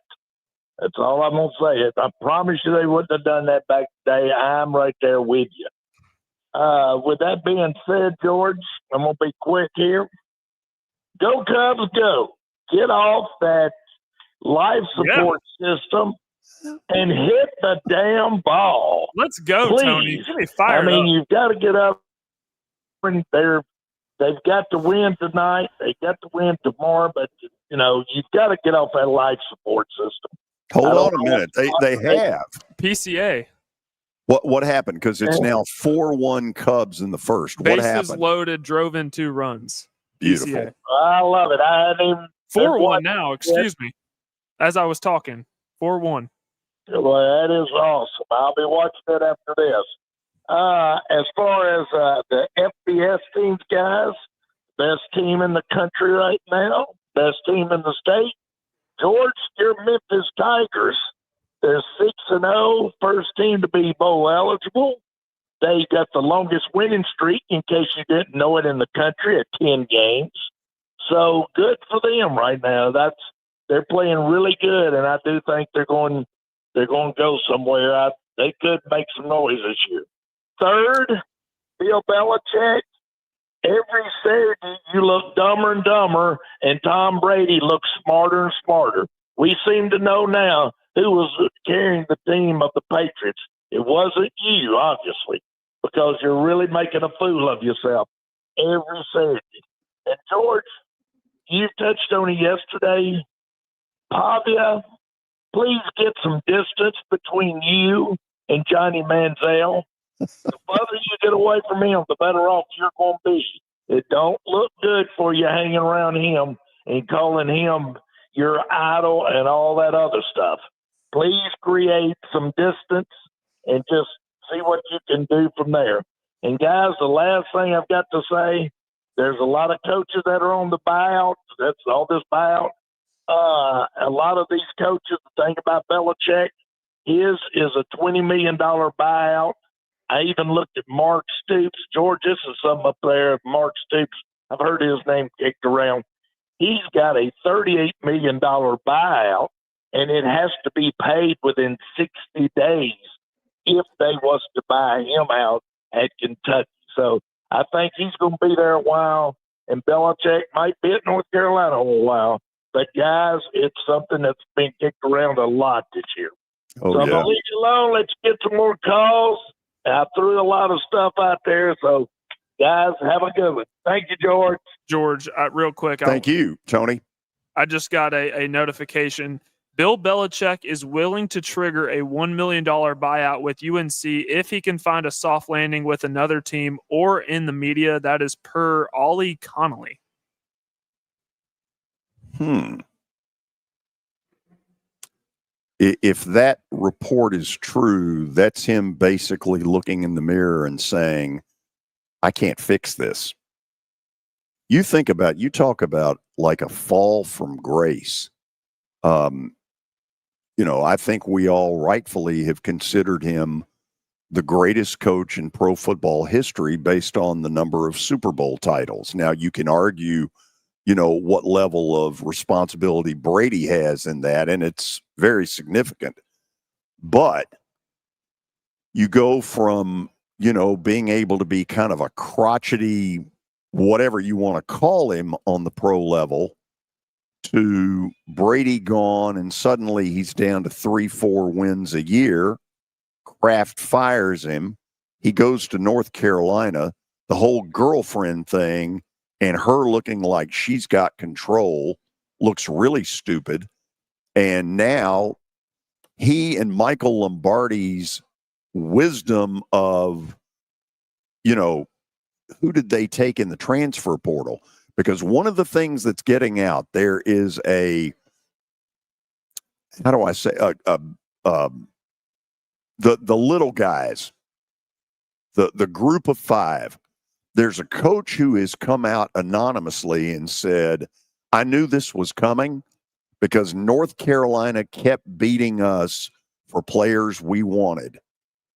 That's all I'm going to say. I promise you they wouldn't have done that back today. I'm right there with you. With that being said, George, I'm going to be quick here. Go Cubs, go. Get off that life support system and hit the damn ball. Let's go, Please. Tony. Get me fired up. You've got to get up. They've got to win tonight. They got to win tomorrow, but, you've got to get off that life support system. Hold on a minute. They have. PCA. What happened? Because it's now 4-1 Cubs in the first. What Bases happened? loaded, drove in 2 runs. Beautiful. PCA. I love it. I hadn't even 4-1 now, excuse me. As I was talking. 4-1. Well, that is awesome. I'll be watching it after this. As far as the FBS teams, guys, best team in the country right now, best team in the state. George, your Memphis Tigers. They're 6-0, first team to be bowl eligible. They got the longest winning streak, in case you didn't know it, in the country at 10 games. So good for them right now. They're playing really good, and I do think they're going to go somewhere. They could make some noise this year. Third, Bill Belichick. Every Saturday you look dumber and dumber, and Tom Brady looks smarter and smarter. We seem to know now who was carrying the team of the Patriots. It wasn't you, obviously, because you're really making a fool of yourself every Saturday. And George, you touched on it yesterday. Pavia, please get some distance between you and Johnny Manziel. The further you get away from him, the better off you're going to be. It don't look good for you hanging around him and calling him your idol and all that other stuff. Please create some distance and just see what you can do from there. And, guys, the last thing I've got to say, there's a lot of coaches that are on the buyout. That's all this buyout. A lot of these coaches, the thing about Belichick, his is a $20 million buyout. I even looked at Mark Stoops. George, this is something up there. Mark Stoops, I've heard his name kicked around. He's got a $38 million buyout, and it has to be paid within 60 days if they was to buy him out at Kentucky. So I think he's going to be there a while, and Belichick might be at North Carolina a while. But, guys, it's something that's been kicked around a lot this year. Oh, so I'm yeah. going to leave you alone. Let's get some more calls. I threw a lot of stuff out there, so guys, have a good one. Thank you, George. George, real quick. Thank you, Tony. I just got a notification. Bill Belichick is willing to trigger a $1 million buyout with UNC if he can find a soft landing with another team or in the media. That is per Ollie Connolly. If that report is true, that's him basically looking in the mirror and saying, I can't fix this. You talk about like a fall from grace. I think we all rightfully have considered him the greatest coach in pro football history based on the number of Super Bowl titles. Now, you can argue, what level of responsibility Brady has in that, and it's very significant. But you go from, being able to be kind of a crotchety, whatever you want to call him on the pro level, to Brady gone, and suddenly he's down to 3-4 wins a year. Kraft fires him. He goes to North Carolina. The whole girlfriend thing and her looking like she's got control looks really stupid. And now he and Michael Lombardi's wisdom of, who did they take in the transfer portal? Because one of the things that's getting out there is the little guys, the group of five. There's a coach who has come out anonymously and said, I knew this was coming because North Carolina kept beating us for players we wanted.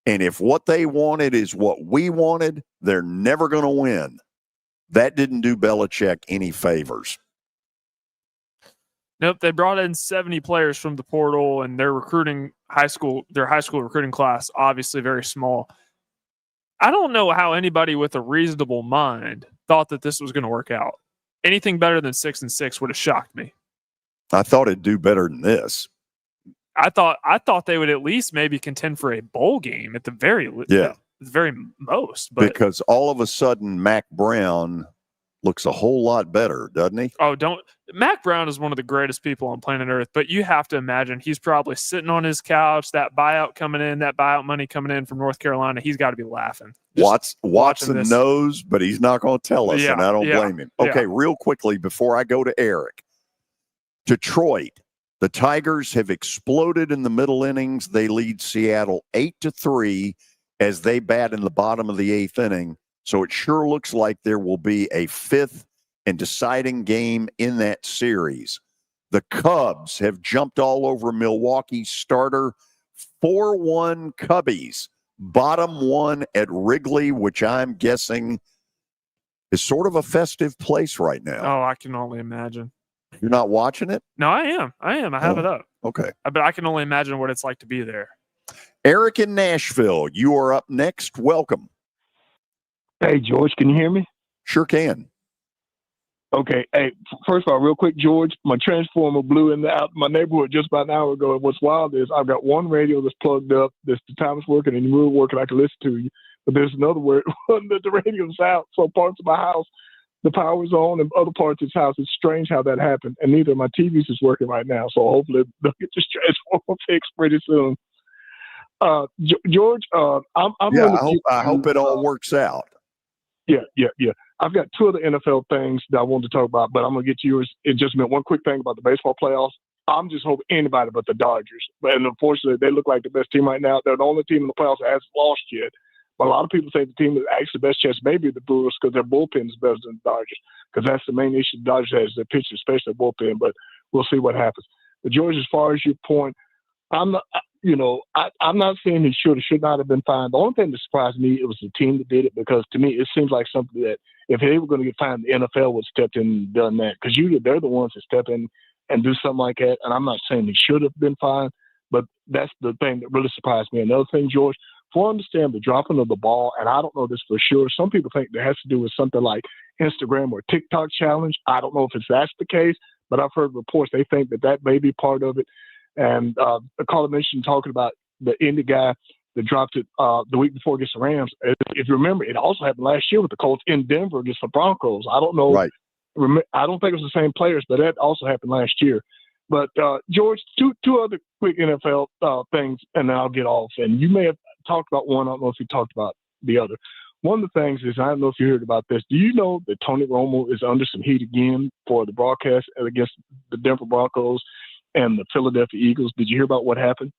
And if what they wanted is what we wanted, they're never going to win. That didn't do Belichick any favors. Nope, they brought in 70 players from the portal, and their high school recruiting class, obviously very small. I don't know how anybody with a reasonable mind thought that this was going to work out. Anything better than 6-6 would have shocked me. I thought it'd do better than this. I thought they would at least maybe contend for a bowl game at the very most. But because all of a sudden Mac Brown looks a whole lot better, doesn't he? Oh, Mac Brown is one of the greatest people on planet Earth, but you have to imagine he's probably sitting on his couch, that buyout money coming in from North Carolina. He's got to be laughing. Watson knows, but he's not going to tell us, and I don't blame him. Okay, real quickly before I go to Eric. Detroit, the Tigers have exploded in the middle innings. They lead Seattle 8-3 as they bat in the bottom of the eighth inning. So it sure looks like there will be a fifth and deciding game in that series. The Cubs have jumped all over Milwaukee's starter, 4-1 Cubbies. bottom one at Wrigley, which I'm guessing is sort of a festive place right now. Oh, I can only imagine. You're not watching it? No, I am. I have it up. Okay. But I can only imagine what it's like to be there. Eric in Nashville, you are up next. Welcome. Hey, George, can you hear me? Sure can. Okay. Hey, first of all, real quick, George, my transformer blew out my neighborhood just about an hour ago. And what's wild is I've got one radio that's plugged up. The time it's working and you're working. I can listen to you. But there's another one that the radio's out. So parts of my house, the power's on, and other parts of the house. It's strange how that happened. And neither of my TVs is working right now. So hopefully they'll get this transformer fixed pretty soon. George, I hope it all works out. Yeah. I've got two other NFL things that I wanted to talk about, but I'm going to get to yours in just a minute. One quick thing about the baseball playoffs. I'm just hoping anybody but the Dodgers. And unfortunately, they look like the best team right now. They're the only team in the playoffs that hasn't lost yet. But a lot of people think the team that actually the best chance maybe the Brewers because their bullpen is better than the Dodgers because that's the main issue the Dodgers has, their pitching, especially their bullpen. But we'll see what happens. But George, as far as your point, I'm not saying he should not have been fined. The only thing that surprised me, it was the team that did it because to me, it seems like something that if they were going to get fined, the NFL would have stepped in and done that because usually they're the ones that step in and do something like that. And I'm not saying they should have been fined, but that's the thing that really surprised me. Another thing, George, for understand the dropping of the ball, and I don't know this for sure. Some people think that has to do with something like Instagram or TikTok challenge. I don't know if that's the case, but I've heard reports they think that may be part of it. And the caller mentioned talking about the Indy guy that dropped it the week before against the Rams. If you remember, it also happened last year with the Colts in Denver against the Broncos. I don't know. Right. I don't think it was the same players, but that also happened last year. But, George, two other quick NFL things, and then I'll get off. And you may have talked about one. I don't know if you talked about the other. One of the things is, I don't know if you heard about this. Do you know that Tony Romo is under some heat again for the broadcast against the Denver Broncos and the Philadelphia Eagles? Did you hear about what happened?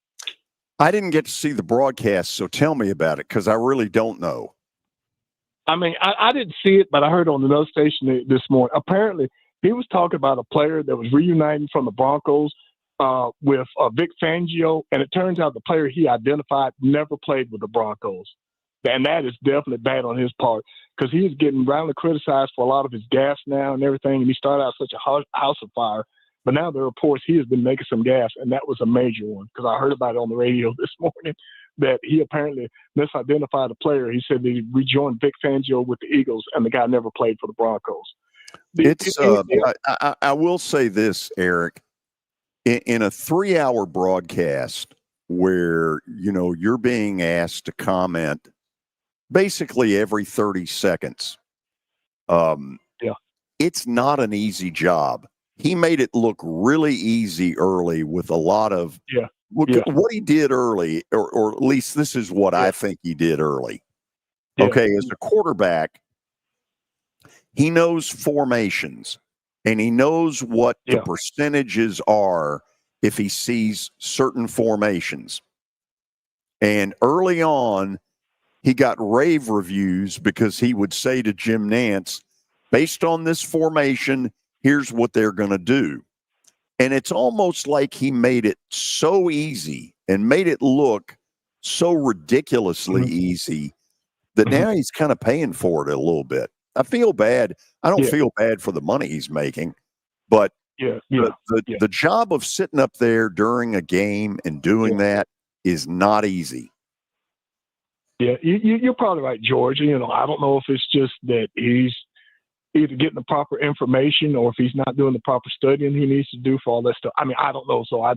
I didn't get to see the broadcast, so tell me about it because I really don't know. I mean, I didn't see it, but I heard on another station this morning. Apparently, he was talking about a player that was reuniting from the Broncos with Vic Fangio, and it turns out the player he identified never played with the Broncos. And that is definitely bad on his part because he is getting roundly criticized for a lot of his gaffes now and everything, and he started out such a house of fire. But now there are reports he has been making some gaffes, and that was a major one because I heard about it on the radio this morning that he apparently misidentified a player. He said that he rejoined Vic Fangio with the Eagles, and the guy never played for the Broncos. I will say this, Eric. In a 3-hour broadcast where, you're being asked to comment basically every 30 seconds, it's not an easy job. He made it look really easy early with a lot of what he did early, or at least this is what I think he did early. Okay, as a quarterback, he knows formations and he knows what the percentages are if he sees certain formations. And early on, he got rave reviews because he would say to Jim Nantz, based on this formation, here's what they're going to do. And it's almost like he made it so easy and made it look so ridiculously easy that now he's kind of paying for it a little bit. I feel bad. I don't feel bad for the money he's making, but the job of sitting up there during a game and doing that is not easy. Yeah, you're probably right, George. I don't know if it's just that he's either getting the proper information or if he's not doing the proper studying he needs to do for all that stuff. I mean, I don't know, so I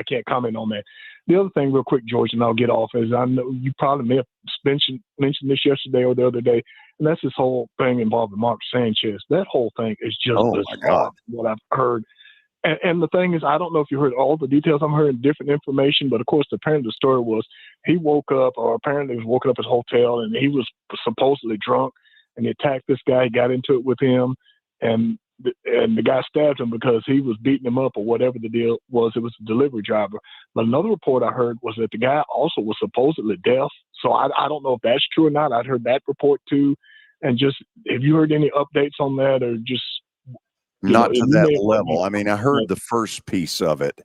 can't comment on that. The other thing, real quick, George, and I'll get off, is I know you probably may have mentioned this yesterday or the other day, and that's this whole thing involving Mark Sanchez. That whole thing is just bizarre, what I've heard. And the thing is, I don't know if you heard all the details. I'm hearing different information, but of course, apparently the story was he woke up, or apparently was woken up at his hotel, and he was supposedly drunk, and he attacked this guy. He got into it with him, and the guy stabbed him because he was beating him up or whatever the deal was. It was a delivery driver. But another report I heard was that the guy also was supposedly deaf. So I don't know if that's true or not. I'd heard that report too. And just, have you heard any updates on that, or just not to that level? I mean, I heard the first piece of it.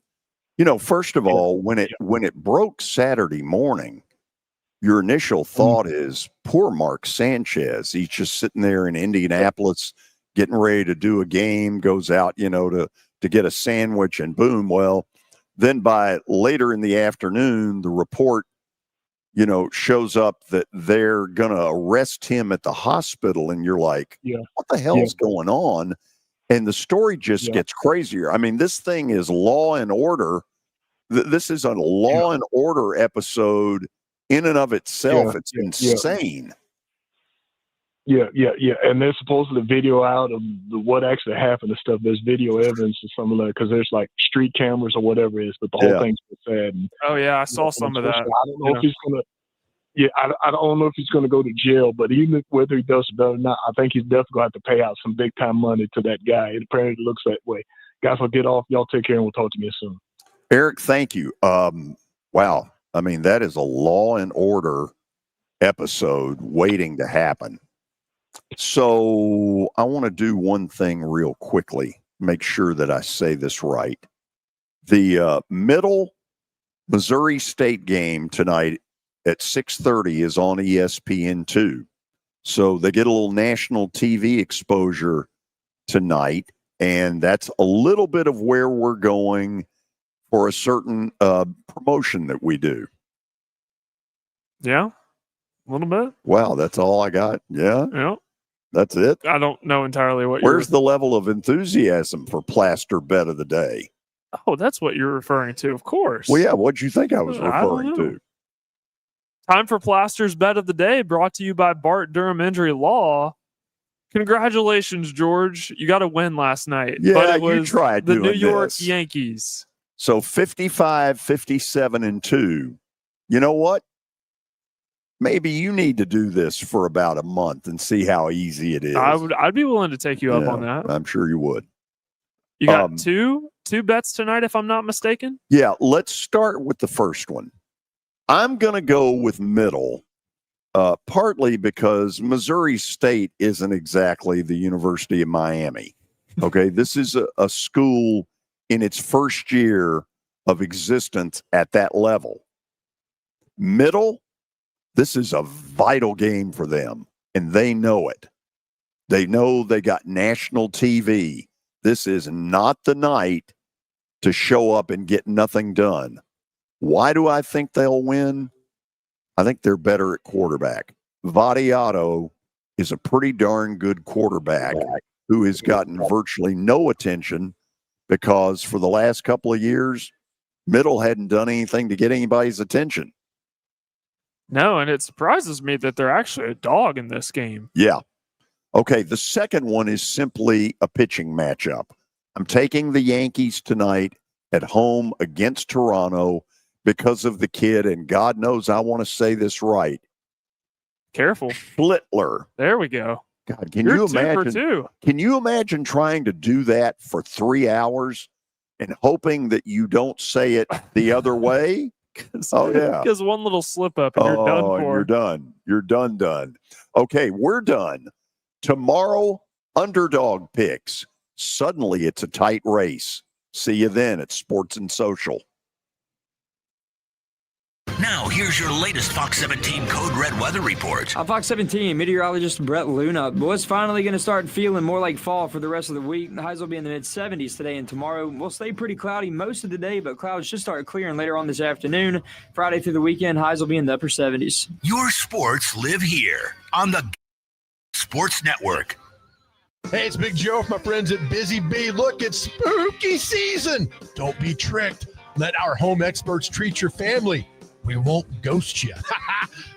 First of all, when it broke Saturday morning, your initial thought is, poor Mark Sanchez. He's just sitting there in Indianapolis getting ready to do a game, goes out, to get a sandwich, and boom. Well, then by later in the afternoon, the report, shows up that they're going to arrest him at the hospital. And you're like, what the hell's going on? And the story just gets crazier. I mean, this thing is Law and Order. This is a Law and Order episode in and of itself. It's insane. Yeah. And there's supposedly video out of what actually happened and stuff. There's video evidence or something like, because there's like street cameras or whatever it is, but the whole thing's sad. And, I saw some of that. I don't know if he's going to. I don't know if he's going to go to jail, but even whether he does or not, I think he's definitely going to have to pay out some big time money to that guy. It apparently looks that way. Guys, I'll get off. Y'all take care, and we'll talk to you soon. Eric, thank you. Wow. I mean, that is a Law and Order episode waiting to happen. So I want to do one thing real quickly, make sure that I say this right. The Middle Missouri State game tonight at 6:30 is on ESPN2. So they get a little national TV exposure tonight, and that's a little bit of where we're going for a certain promotion that we do. Yeah, a little bit. Wow, that's all I got. Yeah. That's it. I don't know entirely what. Where's the level of enthusiasm for Plaster Bet of the Day? Oh, that's what you're referring to, of course. Well, yeah. What'd you think I was referring to? Time for Plaster's Bet of the Day, brought to you by Bart Durham Injury Law. Congratulations, George. You got a win last night. Yeah, but it was you tried the doing New York this. Yankees. So 55, 57, and 2. You know what? Maybe you need to do this for about a month and see how easy it is. I'd be willing to take you up on that. I'm sure you would. You got two bets tonight, if I'm not mistaken? Yeah, let's start with the first one. I'm going to go with Middle, partly because Missouri State isn't exactly the University of Miami. Okay, this is a school in its first year of existence at that level. Middle, this is a vital game for them, and they know it. They know they got national TV. This is not the night to show up and get nothing done. Why do I think they'll win? I think they're better at quarterback. Vadiato is a pretty darn good quarterback who has gotten virtually no attention because for the last couple of years, Middle hadn't done anything to get anybody's attention. No, and it surprises me that they're actually a dog in this game. Yeah. Okay, the second one is simply a pitching matchup. I'm taking the Yankees tonight at home against Toronto because of the kid, and God knows I want to say this right. Careful. Schlittler. There we go. God, can you imagine? Can you imagine trying to do that for 3 hours and hoping that you don't say it the other way? Oh, yeah. Because one little slip up and you're done for. You're done. You're done. Okay, we're done. Tomorrow, underdog picks. Suddenly, it's a tight race. See you then at Sports and Social. Now, here's your latest Fox 17 Code Red weather report. I'm Fox 17 meteorologist Brett Luna. Boy, it's finally going to start feeling more like fall for the rest of the week. The highs will be in the mid-70s today and tomorrow. We'll stay pretty cloudy most of the day, but clouds should start clearing later on this afternoon. Friday through the weekend, highs will be in the upper 70s. Your sports live here on the Sports Network. Hey, it's Big Joe from my friends at Busy Bee. Look, it's spooky season. Don't be tricked. Let our home experts treat your family. We won't ghost you.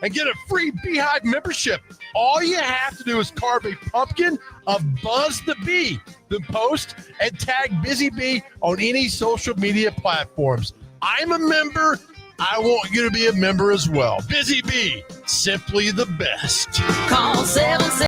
And get a free Beehive membership. All you have to do is carve a pumpkin of Buzz the Bee, then post and tag Busy Bee on any social media platforms. I'm a member. I want you to be a member as well. Busy Bee, simply the best. Call 7